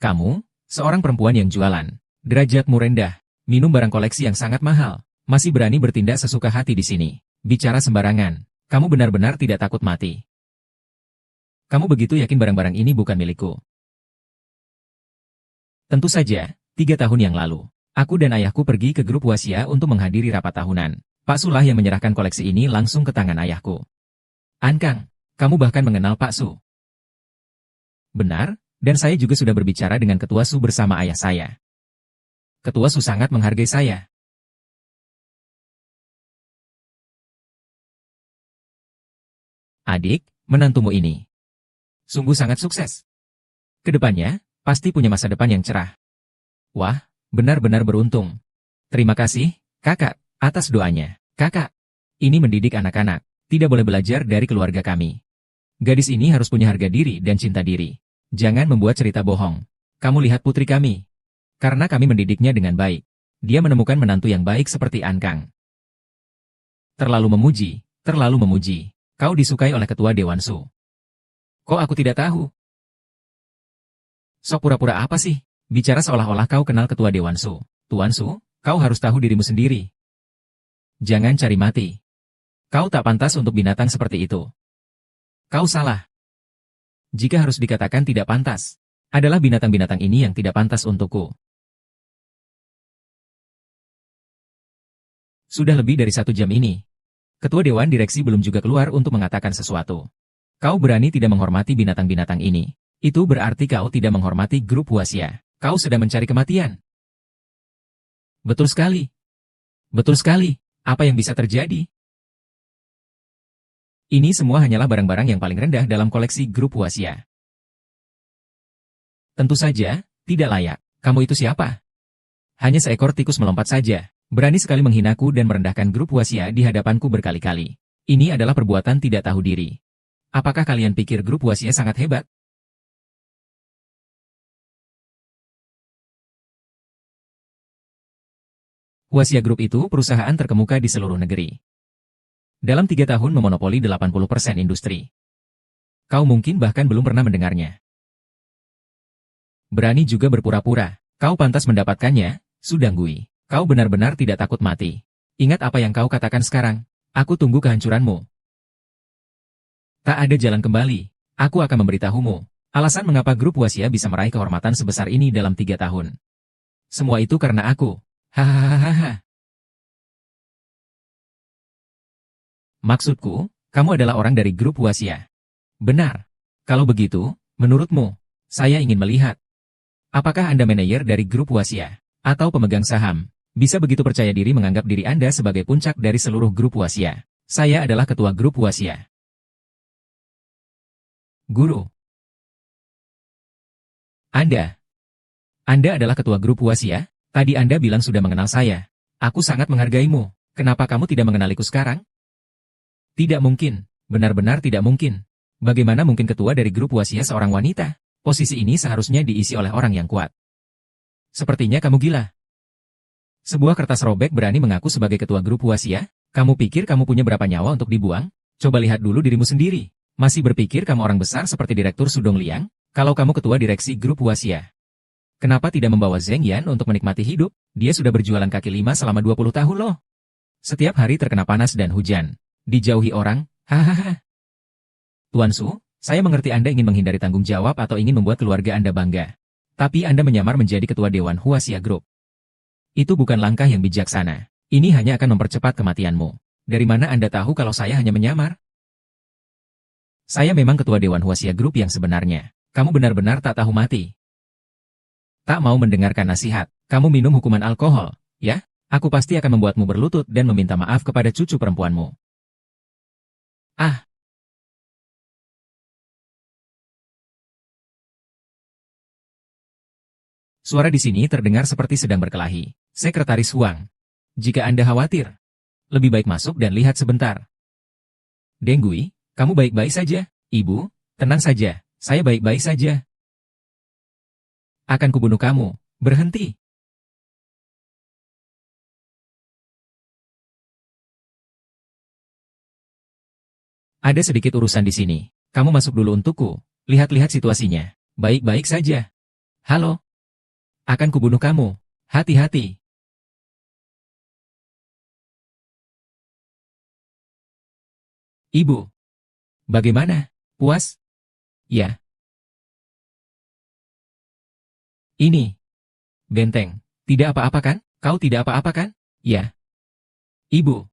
Kamu, seorang perempuan yang jualan. Derajatmu rendah, minum barang koleksi yang sangat mahal, masih berani bertindak sesuka hati di sini. Bicara sembarangan, kamu benar-benar tidak takut mati. Kamu begitu yakin barang-barang ini bukan milikku? Tentu saja, 3 tahun yang lalu, aku dan ayahku pergi ke grup Wasia untuk menghadiri rapat tahunan. Pak Su lah yang menyerahkan koleksi ini langsung ke tangan ayahku. Ankang, kamu bahkan mengenal Pak Su. Benar, dan saya juga sudah berbicara dengan Ketua Su bersama ayah saya. Ketua Su sangat menghargai saya. Adik, menantumu ini sungguh sangat sukses. Kedepannya, pasti punya masa depan yang cerah. Wah, benar-benar beruntung. Terima kasih, kakak, atas doanya. Kakak, ini mendidik anak-anak, tidak boleh belajar dari keluarga kami. Gadis ini harus punya harga diri dan cinta diri. Jangan membuat cerita bohong. Kamu lihat putri kami. Karena kami mendidiknya dengan baik. Dia menemukan menantu yang baik seperti Ankang. Terlalu memuji, terlalu memuji. Kau disukai oleh Ketua Dewan Su. Kok aku tidak tahu? Sok pura-pura apa sih? Bicara seolah-olah kau kenal Ketua Dewan Su. Tuan Su, kau harus tahu dirimu sendiri. Jangan cari mati. Kau tak pantas untuk binatang seperti itu. Kau salah. Jika harus dikatakan tidak pantas, adalah binatang-binatang ini yang tidak pantas untukku. Sudah lebih dari 1 jam ini. Ketua Dewan Direksi belum juga keluar untuk mengatakan sesuatu. Kau berani tidak menghormati binatang-binatang ini. Itu berarti kau tidak menghormati grup Wasia. Kau sedang mencari kematian. Betul sekali. Betul sekali. Apa yang bisa terjadi? Ini semua hanyalah barang-barang yang paling rendah dalam koleksi grup Wasia. Tentu saja, tidak layak. Kamu itu siapa? Hanya seekor tikus melompat saja. Berani sekali menghinaku dan merendahkan grup Wasia di hadapanku berkali-kali. Ini adalah perbuatan tidak tahu diri. Apakah kalian pikir grup Wasia sangat hebat? Wasia Group itu perusahaan terkemuka di seluruh negeri. Dalam 3 tahun memonopoli 80% industri. Kau mungkin bahkan belum pernah mendengarnya. Berani juga berpura-pura. Kau pantas mendapatkannya, Sudanggui. Kau benar-benar tidak takut mati. Ingat apa yang kau katakan sekarang. Aku tunggu kehancuranmu. Tak ada jalan kembali. Aku akan memberitahumu. Alasan mengapa grup Wasia bisa meraih kehormatan sebesar ini dalam 3 tahun. Semua itu karena aku. Hahaha. Maksudku, kamu adalah orang dari grup Wasia. Benar. Kalau begitu, menurutmu, saya ingin melihat. Apakah Anda manajer dari grup Wasia? Atau pemegang saham? Bisa begitu percaya diri menganggap diri Anda sebagai puncak dari seluruh grup Wasia. Saya adalah ketua grup Wasia. Guru. Anda adalah ketua grup Wasia? Tadi Anda bilang sudah mengenal saya. Aku sangat menghargaimu. Kenapa kamu tidak mengenaliku sekarang? Tidak mungkin. Benar-benar tidak mungkin. Bagaimana mungkin ketua dari grup Wasia seorang wanita? Posisi ini seharusnya diisi oleh orang yang kuat. Sepertinya kamu gila. Sebuah kertas robek berani mengaku sebagai ketua grup Wasia? Kamu pikir kamu punya berapa nyawa untuk dibuang? Coba lihat dulu dirimu sendiri. Masih berpikir kamu orang besar seperti Direktur Sudong Liang? Kalau kamu ketua direksi grup Wasia. Kenapa tidak membawa Zheng Yan untuk menikmati hidup? Dia sudah berjualan kaki lima selama 20 tahun loh. Setiap hari terkena panas dan hujan. Dijauhi orang, hahaha. Tuan Su, saya mengerti Anda ingin menghindari tanggung jawab atau ingin membuat keluarga Anda bangga. Tapi Anda menyamar menjadi ketua Dewan Wasia Group. Itu bukan langkah yang bijaksana. Ini hanya akan mempercepat kematianmu. Dari mana Anda tahu kalau saya hanya menyamar? Saya memang ketua Dewan Huasia Grup yang sebenarnya. Kamu benar-benar tak tahu mati. Tak mau mendengarkan nasihat. Kamu minum hukuman alkohol, ya? Aku pasti akan membuatmu berlutut dan meminta maaf kepada cucu perempuanmu. Ah, suara di sini terdengar seperti sedang berkelahi. Sekretaris Huang. Jika Anda khawatir, lebih baik masuk dan lihat sebentar. Deng Gui, kamu baik-baik saja? Ibu, tenang saja. Saya baik-baik saja. Akan kubunuh kamu. Berhenti. Ada sedikit urusan di sini. Kamu masuk dulu untukku. Lihat-lihat situasinya. Baik-baik saja. Halo. Akan kubunuh kamu. Hati-hati. Ibu. Bagaimana? Puas? Ya. Ini. Benteng. Tidak apa-apa kan? Kau tidak apa-apa kan? Ya. Ibu.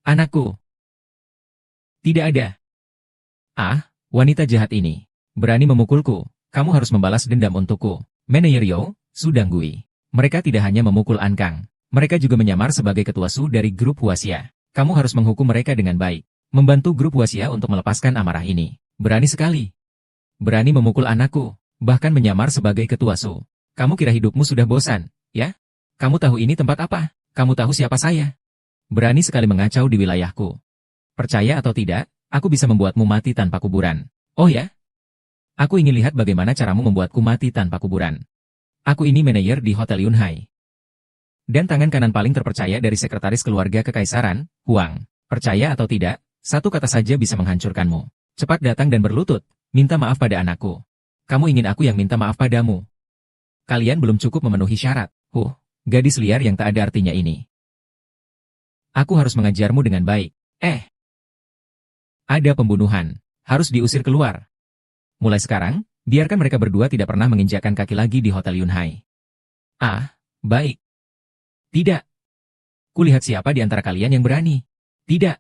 Anakku. Tidak ada. Ah, wanita jahat ini. Berani memukulku. Kamu harus membalas dendam untukku. Manayer Yo, Sudanggui. Mereka tidak hanya memukul Ankang. Mereka juga menyamar sebagai ketua Su dari grup Huasia. Kamu harus menghukum mereka dengan baik. Membantu grup Huasia untuk melepaskan amarah ini. Berani sekali. Berani memukul anakku. Bahkan menyamar sebagai ketua Su. Kamu kira hidupmu sudah bosan, ya? Kamu tahu ini tempat apa? Kamu tahu siapa saya? Berani sekali mengacau di wilayahku. Percaya atau tidak, aku bisa membuatmu mati tanpa kuburan. Oh ya? Aku ingin lihat bagaimana caramu membuatku mati tanpa kuburan. Aku ini manajer di Hotel Yunhai. Dan tangan kanan paling terpercaya dari sekretaris keluarga kekaisaran, Huang. Percaya atau tidak, satu kata saja bisa menghancurkanmu. Cepat datang dan berlutut, minta maaf pada anakku. Kamu ingin aku yang minta maaf padamu. Kalian belum cukup memenuhi syarat. Gadis liar yang tak ada artinya ini. Aku harus mengajarmu dengan baik. Ada pembunuhan. Harus diusir keluar. Mulai sekarang, biarkan mereka berdua tidak pernah menginjakkan kaki lagi di Hotel Yunhai. Ah, baik. Tidak. Kulihat siapa di antara kalian yang berani. Tidak.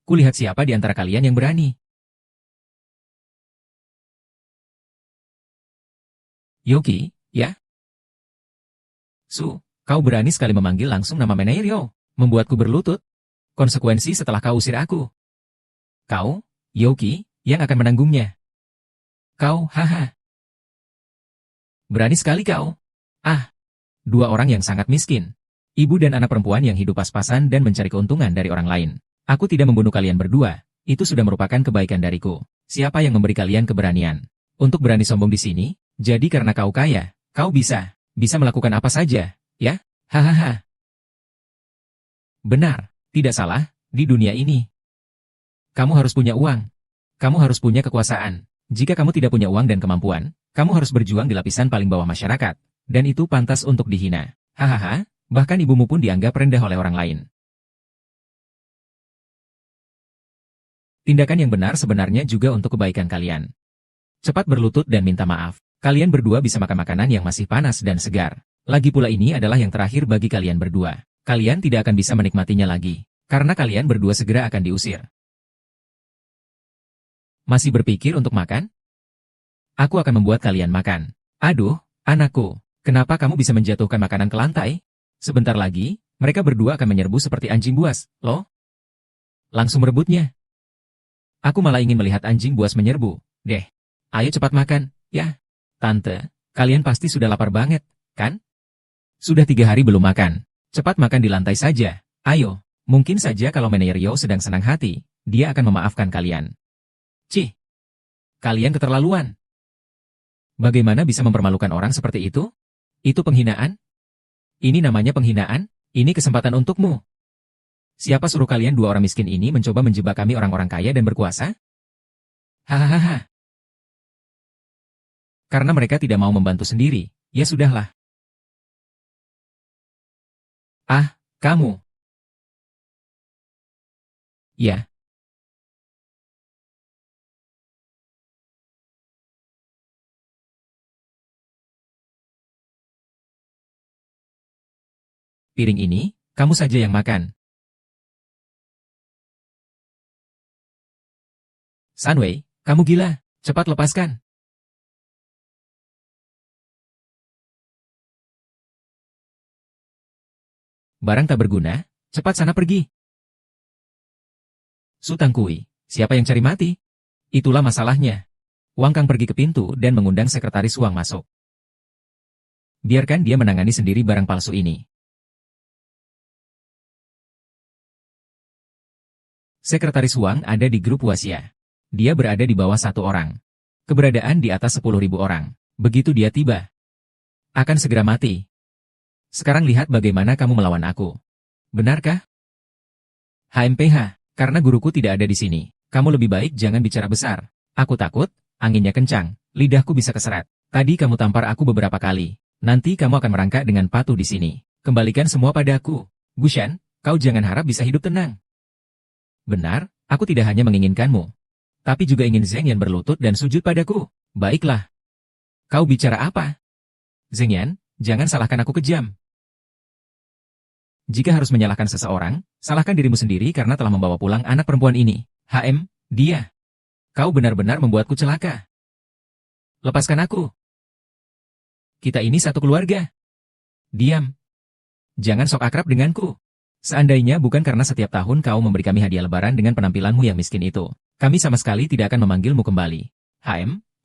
Kulihat siapa di antara kalian yang berani. Yoki, ya? Su, kau berani sekali memanggil langsung nama manajer Yo. Membuatku berlutut. Konsekuensi setelah kau usir aku. Kau, Yoki, yang akan menanggungnya. Kau, haha. Berani sekali kau. Ah, dua orang yang sangat miskin. Ibu dan anak perempuan yang hidup pas-pasan dan mencari keuntungan dari orang lain. Aku tidak membunuh kalian berdua. Itu sudah merupakan kebaikan dariku. Siapa yang memberi kalian keberanian? Untuk berani sombong di sini, jadi karena kau kaya, kau bisa melakukan apa saja, ya? Hahaha. Benar, tidak salah, di dunia ini. Kamu harus punya uang. Kamu harus punya kekuasaan. Jika kamu tidak punya uang dan kemampuan, kamu harus berjuang di lapisan paling bawah masyarakat. Dan itu pantas untuk dihina. Hahaha, bahkan ibumu pun dianggap rendah oleh orang lain. Tindakan yang benar sebenarnya juga untuk kebaikan kalian. Cepat berlutut dan minta maaf. Kalian berdua bisa makan makanan yang masih panas dan segar. Lagi pula ini adalah yang terakhir bagi kalian berdua. Kalian tidak akan bisa menikmatinya lagi. Karena kalian berdua segera akan diusir. Masih berpikir untuk makan? Aku akan membuat kalian makan. Aduh, anakku, kenapa kamu bisa menjatuhkan makanan ke lantai? Sebentar lagi, mereka berdua akan menyerbu seperti anjing buas, loh. Langsung merebutnya. Aku malah ingin melihat anjing buas menyerbu. Deh, ayo cepat makan, ya. Tante, kalian pasti sudah lapar banget, kan? Sudah 3 hari belum makan. Cepat makan di lantai saja. Ayo, mungkin saja kalau manajer Yo sedang senang hati, dia akan memaafkan kalian. Cih, kalian keterlaluan. Bagaimana bisa mempermalukan orang seperti itu? Itu penghinaan? Ini namanya penghinaan? Ini kesempatan untukmu. Siapa suruh kalian dua orang miskin ini mencoba menjebak kami orang-orang kaya dan berkuasa? Hahaha. Karena mereka tidak mau membantu sendiri, ya sudahlah. Ah, kamu. Ya. Piring ini, kamu saja yang makan. Sunway, kamu gila. Cepat lepaskan. Barang tak berguna, cepat sana pergi. Su Tangkui, siapa yang cari mati? Itulah masalahnya. Wang Kang pergi ke pintu dan mengundang sekretaris Wang masuk. Biarkan dia menangani sendiri barang palsu ini. Sekretaris Wang ada di grup Wasia. Dia berada di bawah 1 orang. Keberadaan di atas 10.000 orang. Begitu dia tiba, akan segera mati. Sekarang lihat bagaimana kamu melawan aku. Benarkah? HMPH, karena guruku tidak ada di sini. Kamu lebih baik jangan bicara besar. Aku takut, anginnya kencang, lidahku bisa keseret. Tadi kamu tampar aku beberapa kali. Nanti kamu akan merangkak dengan patuh di sini. Kembalikan semua padaku. Gushan, kau jangan harap bisa hidup tenang. Benar, aku tidak hanya menginginkanmu, tapi juga ingin Zheng Yan berlutut dan sujud padaku. Baiklah. Kau bicara apa? Zheng Yan, jangan salahkan aku kejam. Jika harus menyalahkan seseorang, salahkan dirimu sendiri karena telah membawa pulang anak perempuan ini. Dia. Kau benar-benar membuatku celaka. Lepaskan aku. Kita ini satu keluarga. Diam. Jangan sok akrab denganku. Seandainya bukan karena setiap tahun kau memberi kami hadiah lebaran dengan penampilanmu yang miskin itu, kami sama sekali tidak akan memanggilmu kembali.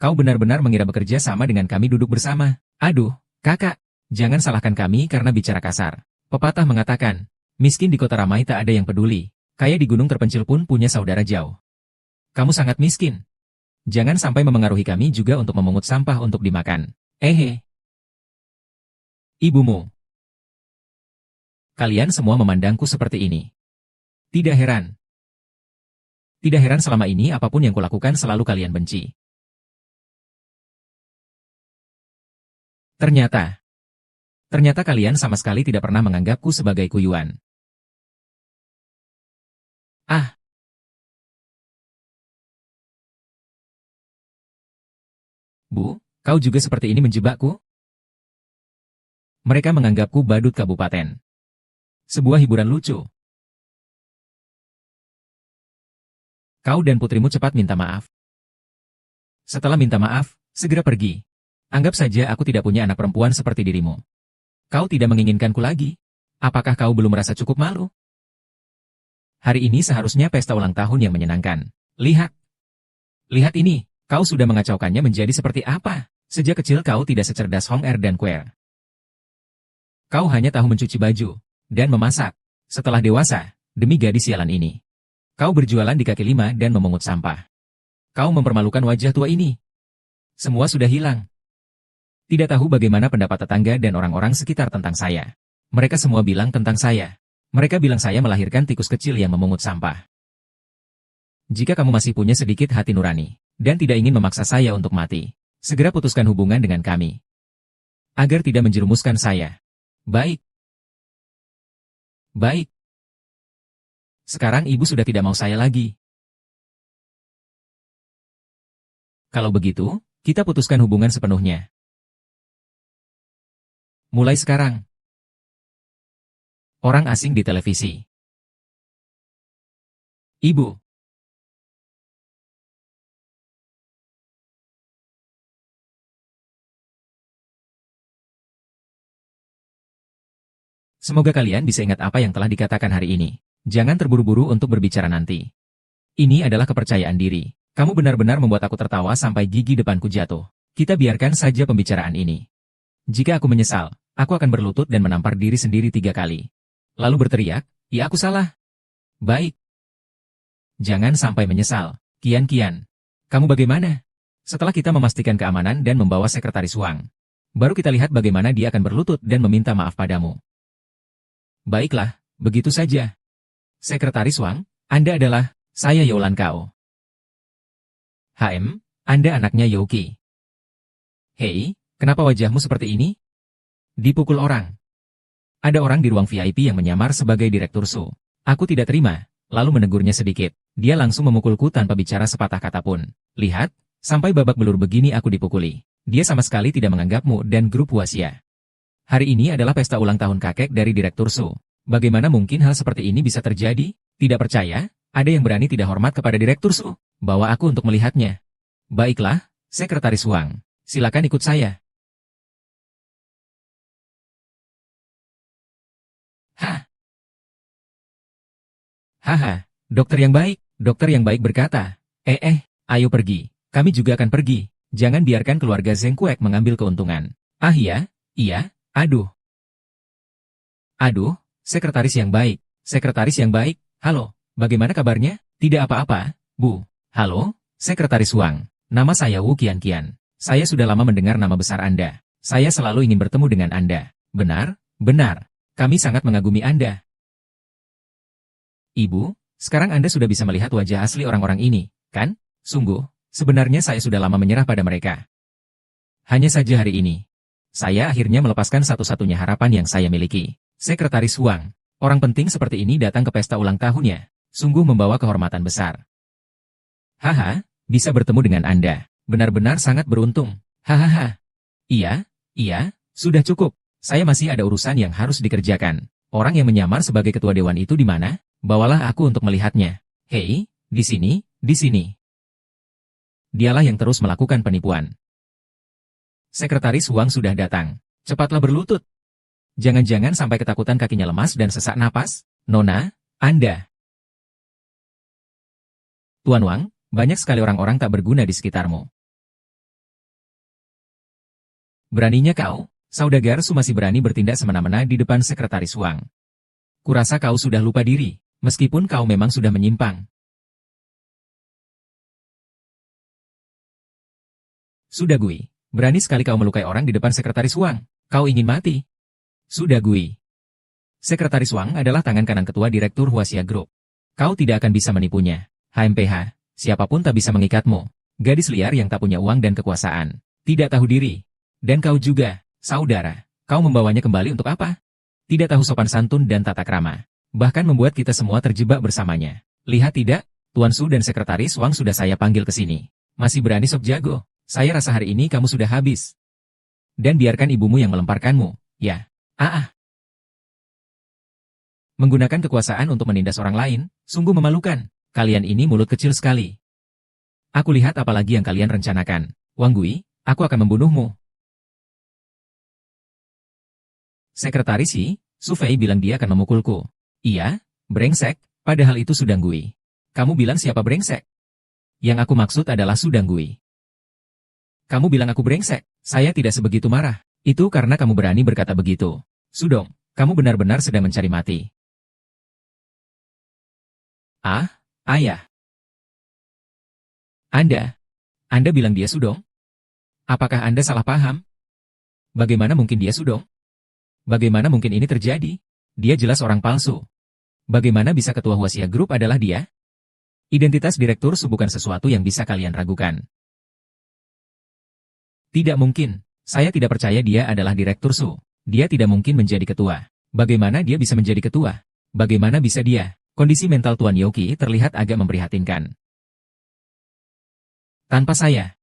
Kau benar-benar mengira bekerja sama dengan kami duduk bersama. Aduh, kakak, jangan salahkan kami karena bicara kasar. Pepatah mengatakan, miskin di kota ramai tak ada yang peduli, kaya di gunung terpencil pun punya saudara jauh. Kamu sangat miskin. Jangan sampai memengaruhi kami juga untuk memungut sampah untuk dimakan. Ibumu. Kalian semua memandangku seperti ini. Tidak heran. Tidak heran selama ini apapun yang kulakukan selalu kalian benci. Ternyata kalian sama sekali tidak pernah menganggapku sebagai kuyuan. Bu, kau juga seperti ini menjebakku? Mereka menganggapku badut kabupaten. Sebuah hiburan lucu. Kau dan putrimu cepat minta maaf. Setelah minta maaf, segera pergi. Anggap saja aku tidak punya anak perempuan seperti dirimu. Kau tidak menginginkanku lagi. Apakah kau belum merasa cukup malu? Hari ini seharusnya pesta ulang tahun yang menyenangkan. Lihat. Lihat ini, kau sudah mengacaukannya menjadi seperti apa? Sejak kecil kau tidak secerdas Hong Er dan Quer. Kau hanya tahu mencuci baju dan memasak. Setelah dewasa, demi gadis sialan ini, kau berjualan di kaki lima dan memungut sampah. Kau mempermalukan wajah tua ini. Semua sudah hilang. Tidak tahu bagaimana pendapat tetangga dan orang-orang sekitar tentang saya. Mereka semua bilang tentang saya. Mereka bilang saya melahirkan tikus kecil yang memungut sampah. Jika kamu masih punya sedikit hati nurani, dan tidak ingin memaksa saya untuk mati, segera putuskan hubungan dengan kami. Agar tidak menjerumuskan saya. Baik. Sekarang ibu sudah tidak mau saya lagi. Kalau begitu, kita putuskan hubungan sepenuhnya. Mulai sekarang. Orang asing di televisi. Ibu. Semoga kalian bisa ingat apa yang telah dikatakan hari ini. Jangan terburu-buru untuk berbicara nanti. Ini adalah kepercayaan diri. Kamu benar-benar membuat aku tertawa sampai gigi depanku jatuh. Kita biarkan saja pembicaraan ini. Jika aku menyesal, aku akan berlutut dan menampar diri sendiri 3 kali. Lalu berteriak, ya aku salah. Baik. Jangan sampai menyesal. Kian. Kamu bagaimana? Setelah kita memastikan keamanan dan membawa sekretaris Wang, baru kita lihat bagaimana dia akan berlutut dan meminta maaf padamu. Baiklah, begitu saja. Sekretaris Wang, Anda adalah, saya Youlan Kao. Anda anaknya Youki. Hei, kenapa wajahmu seperti ini? Dipukul orang. Ada orang di ruang VIP yang menyamar sebagai Direktur Su. Aku tidak terima, lalu menegurnya sedikit. Dia langsung memukulku tanpa bicara sepatah kata pun. Lihat, sampai babak belur begini aku dipukuli. Dia sama sekali tidak menganggapmu dan grup Wasia. Hari ini adalah pesta ulang tahun kakek dari Direktur Su. Bagaimana mungkin hal seperti ini bisa terjadi? Tidak percaya? Ada yang berani tidak hormat kepada Direktur Su? Bawa aku untuk melihatnya. Baiklah, Sekretaris Wang. Silakan ikut saya. Hah? Haha, dokter yang baik berkata, ayo pergi, kami juga akan pergi, jangan biarkan keluarga Zheng Kuek mengambil keuntungan. Ah iya, aduh, sekretaris yang baik, halo, bagaimana kabarnya? Tidak apa-apa, Bu. Halo, Sekretaris Wang, nama saya Wu Qianqian, saya sudah lama mendengar nama besar Anda, saya selalu ingin bertemu dengan Anda, benar, kami sangat mengagumi Anda. Ibu, sekarang Anda sudah bisa melihat wajah asli orang-orang ini, kan? Sungguh, sebenarnya saya sudah lama menyerah pada mereka. Hanya saja hari ini, saya akhirnya melepaskan satu-satunya harapan yang saya miliki. Sekretaris Wang, orang penting seperti ini datang ke pesta ulang tahunnya, sungguh membawa kehormatan besar. Haha, bisa bertemu dengan Anda, benar-benar sangat beruntung. Hahaha. Iya, sudah cukup. Saya masih ada urusan yang harus dikerjakan. Orang yang menyamar sebagai ketua dewan itu di mana? Bawalah aku untuk melihatnya. Hei, di sini. Dialah yang terus melakukan penipuan. Sekretaris Wang sudah datang. Cepatlah berlutut. Jangan-jangan sampai ketakutan kakinya lemas dan sesak napas. Nona, Anda. Tuan Wang, banyak sekali orang-orang tak berguna di sekitarmu. Beraninya kau, saudagar Su masih berani bertindak semena-mena di depan Sekretaris Wang. Kurasa kau sudah lupa diri. Meskipun kau memang sudah menyimpang. Sudah Gui, berani sekali kau melukai orang di depan Sekretaris Wang. Kau ingin mati? Sudah Gui. Sekretaris Wang adalah tangan kanan ketua Direktur Huaxia Group. Kau tidak akan bisa menipunya. HMPH, siapapun tak bisa mengikatmu. Gadis liar yang tak punya uang dan kekuasaan. Tidak tahu diri. Dan kau juga, saudara. Kau membawanya kembali untuk apa? Tidak tahu sopan santun dan tata krama. Bahkan membuat kita semua terjebak bersamanya. Lihat tidak, Tuan Su dan Sekretaris Wang sudah saya panggil ke sini. Masih berani sok jago. Saya rasa hari ini kamu sudah habis. Dan biarkan ibumu yang melemparkanmu, ya. Menggunakan kekuasaan untuk menindas orang lain, sungguh memalukan. Kalian ini mulut kecil sekali. Aku lihat apalagi yang kalian rencanakan. Wang Gui, aku akan membunuhmu. Sekretaris Su Fei bilang dia akan memukulku. Iya, brengsek, padahal itu Su Danggui. Kamu bilang siapa brengsek? Yang aku maksud adalah Su Danggui. Kamu bilang aku brengsek, saya tidak sebegitu marah. Itu karena kamu berani berkata begitu. Sudong, kamu benar-benar sedang mencari mati. Ayah. Anda bilang dia Sudong? Apakah Anda salah paham? Bagaimana mungkin dia Sudong? Bagaimana mungkin ini terjadi? Dia jelas orang palsu. Bagaimana bisa ketua Huaxia Group adalah dia? Identitas Direktur Su bukan sesuatu yang bisa kalian ragukan. Tidak mungkin. Saya tidak percaya dia adalah Direktur Su. Dia tidak mungkin menjadi ketua. Bagaimana dia bisa menjadi ketua? Bagaimana bisa dia? Kondisi mental Tuan Yoki terlihat agak memprihatinkan. Tanpa saya.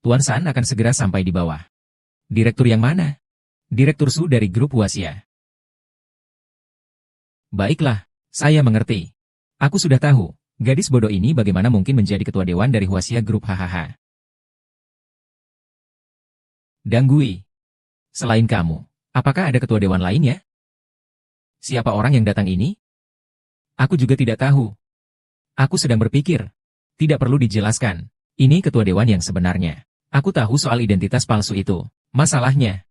Tuan San akan segera sampai di bawah. Direktur yang mana? Direktur Su dari grup Huaxia. Baiklah, saya mengerti. Aku sudah tahu, gadis bodoh ini bagaimana mungkin menjadi ketua dewan dari Huaxia Group hahaha. Danggui. Selain kamu, apakah ada ketua dewan lainnya? Siapa orang yang datang ini? Aku juga tidak tahu. Aku sedang berpikir. Tidak perlu dijelaskan. Ini ketua dewan yang sebenarnya. Aku tahu soal identitas palsu itu. Masalahnya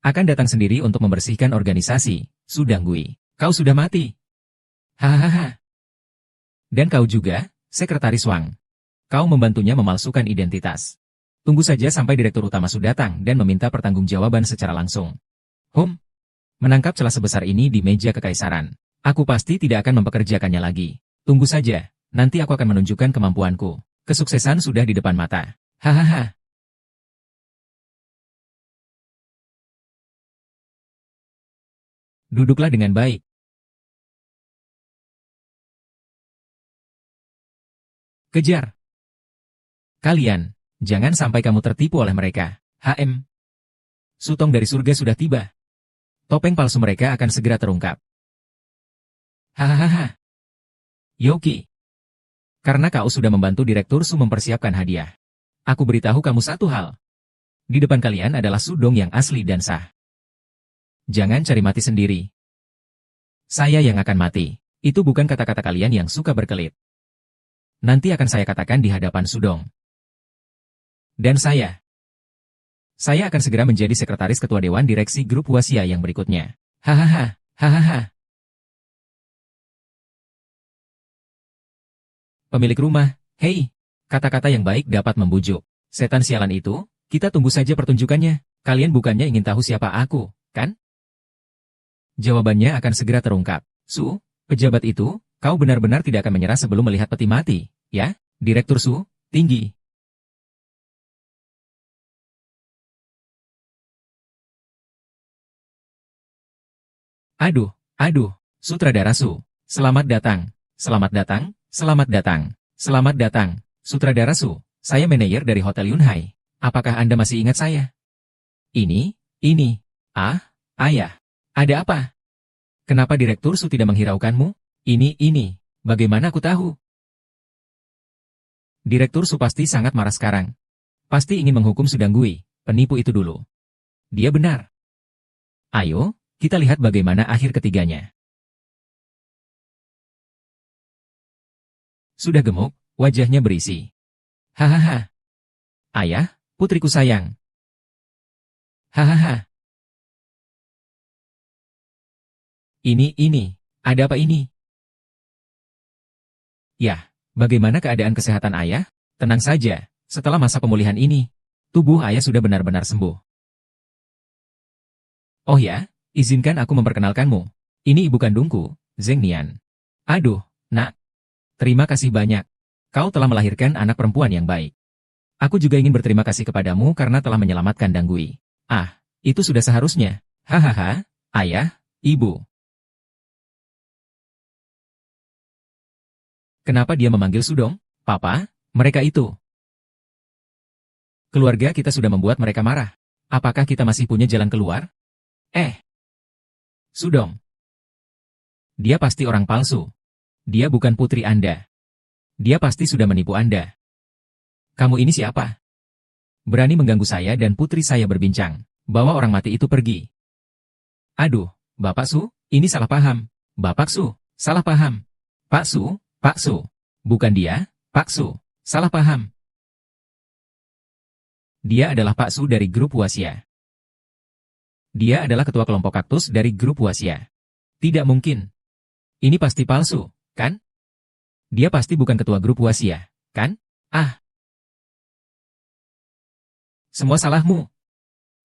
akan datang sendiri untuk membersihkan organisasi. Su Danggui, kau sudah mati. Hahaha. Dan kau juga, Sekretaris Wang. Kau membantunya memalsukan identitas. Tunggu saja sampai Direktur Utama Su datang dan meminta pertanggungjawaban secara langsung. Menangkap celah sebesar ini di meja kekaisaran. Aku pasti tidak akan mempekerjakannya lagi. Tunggu saja, nanti aku akan menunjukkan kemampuanku. Kesuksesan sudah di depan mata. Hahaha. Duduklah dengan baik. Kejar. Kalian, jangan sampai kamu tertipu oleh mereka. Sutong dari surga sudah tiba. Topeng palsu mereka akan segera terungkap. Hahaha. Yoki. Karena kau sudah membantu Direktur Su mempersiapkan hadiah. Aku beritahu kamu satu hal. Di depan kalian adalah Sudong yang asli dan sah. Jangan cari mati sendiri. Saya yang akan mati. Itu bukan kata-kata kalian yang suka berkelit. Nanti akan saya katakan di hadapan Sudong. Dan saya akan segera menjadi sekretaris ketua Dewan Direksi Grup Wasia yang berikutnya. Hahaha, hahaha. Pemilik rumah, hei, kata-kata yang baik dapat membujuk. Setan sialan itu, kita tunggu saja pertunjukannya. Kalian bukannya ingin tahu siapa aku, kan? Jawabannya akan segera terungkap. Su, pejabat itu, kau benar-benar tidak akan menyerah sebelum melihat peti mati, ya? Direktur Su, tinggi. Aduh, Sutradara Su, selamat datang, selamat datang, selamat datang, selamat datang, Sutradara Su, saya manajer dari Hotel Yunhai. Apakah Anda masih ingat saya? Ini, ayah, ada apa? Kenapa Direktur Su tidak menghiraukanmu? Ini, bagaimana aku tahu? Direktur Su pasti sangat marah sekarang. Pasti ingin menghukum Sudanggui, penipu itu dulu. Dia benar. Ayo, kita lihat bagaimana akhir ketiganya. Sudah gemuk, wajahnya berisi. Hahaha. Ayah, putriku sayang. Hahaha. Ini, ada apa ini? Yah, bagaimana keadaan kesehatan ayah? Tenang saja, setelah masa pemulihan ini, tubuh ayah sudah benar-benar sembuh. Oh ya, izinkan aku memperkenalkanmu. Ini ibu kandungku, Zeng Nian. Aduh, nak. Terima kasih banyak. Kau telah melahirkan anak perempuan yang baik. Aku juga ingin berterima kasih kepadamu karena telah menyelamatkan Danggui. Ah, itu sudah seharusnya. Hahaha, ayah, ibu. Kenapa dia memanggil Sudong? Papa, mereka itu. Keluarga kita sudah membuat mereka marah. Apakah kita masih punya jalan keluar? Sudong. Dia pasti orang palsu. Dia bukan putri Anda. Dia pasti sudah menipu Anda. Kamu ini siapa? Berani mengganggu saya dan putri saya berbincang. Bawa orang mati itu pergi. Aduh, Bapak Su, ini salah paham. Bapak Su, salah paham. Pak Su. Bukan dia, Pak Su. Salah paham. Dia adalah Pak Su dari Grup Wasia. Dia adalah ketua kelompok kaktus dari Grup Wasia. Tidak mungkin. Ini pasti palsu, kan? Dia pasti bukan ketua Grup Wasia, kan? Ah. Semua salahmu.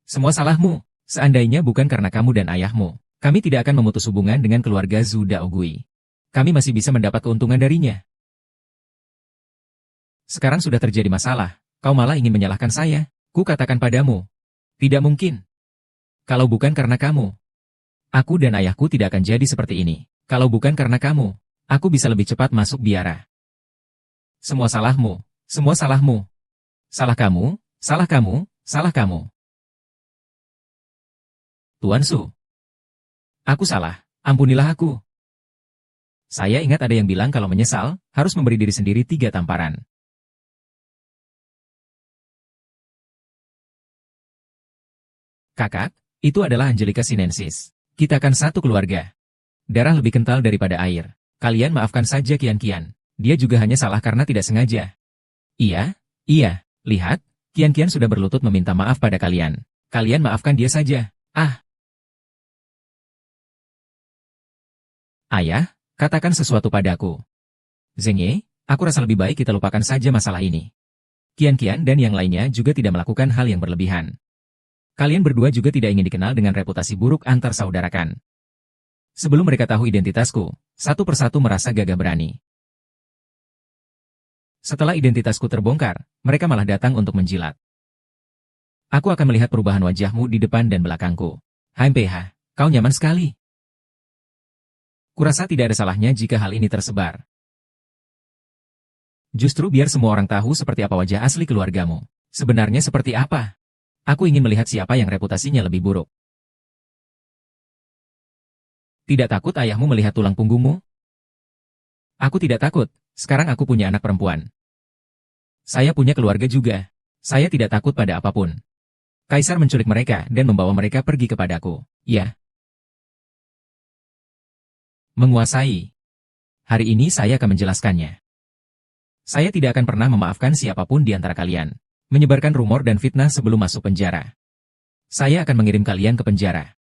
Semua salahmu. Seandainya bukan karena kamu dan ayahmu, kami tidak akan memutus hubungan dengan keluarga Zhu Daogui. Kami masih bisa mendapat keuntungan darinya. Sekarang sudah terjadi masalah, kau malah ingin menyalahkan saya. Ku katakan padamu. Tidak mungkin. Kalau bukan karena kamu, aku dan ayahku tidak akan jadi seperti ini. Kalau bukan karena kamu, aku bisa lebih cepat masuk biara. Semua salahmu. Semua salahmu. Salah kamu, salah kamu, salah kamu. Tuan Su. Aku salah, ampunilah aku. Saya ingat ada yang bilang kalau menyesal, harus memberi diri sendiri 3 tamparan. Kakak, itu adalah Angelica Sinensis. Kita kan satu keluarga. Darah lebih kental daripada air. Kalian maafkan saja Kian-Kian. Dia juga hanya salah karena tidak sengaja. Iya, lihat, Kian-Kian sudah berlutut meminta maaf pada kalian. Kalian maafkan dia saja. Ah. Ayah, katakan sesuatu padaku. Zengye, aku rasa lebih baik kita lupakan saja masalah ini. Kian-Kian dan yang lainnya juga tidak melakukan hal yang berlebihan. Kalian berdua juga tidak ingin dikenal dengan reputasi buruk antar saudara kan? Sebelum mereka tahu identitasku, satu persatu merasa gagah berani. Setelah identitasku terbongkar, mereka malah datang untuk menjilat. Aku akan melihat perubahan wajahmu di depan dan belakangku. HMPH, kau nyaman sekali. Kurasa tidak ada salahnya jika hal ini tersebar. Justru biar semua orang tahu seperti apa wajah asli keluargamu. Sebenarnya seperti apa? Aku ingin melihat siapa yang reputasinya lebih buruk. Tidak takut ayahmu melihat tulang punggungmu? Aku tidak takut, sekarang aku punya anak perempuan. Saya punya keluarga juga. Saya tidak takut pada apapun. Kaisar menculik mereka dan membawa mereka pergi kepadaku. Ya. Menguasai. Hari ini saya akan menjelaskannya. Saya tidak akan pernah memaafkan siapapun di antara kalian. Menyebarkan rumor dan fitnah sebelum masuk penjara. Saya akan mengirim kalian ke penjara.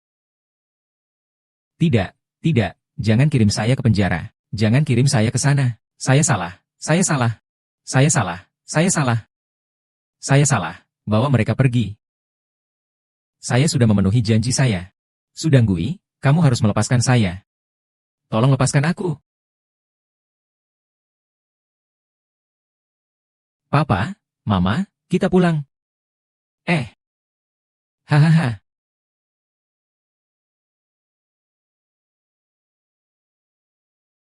Tidak, tidak, jangan kirim saya ke penjara. Jangan kirim saya ke sana. Saya salah, saya salah, saya salah, saya salah. Saya salah, bawa mereka pergi. Saya sudah memenuhi janji saya. Sudanggui, kamu harus melepaskan saya. Tolong lepaskan aku. Papa, Mama, kita pulang. Hahaha.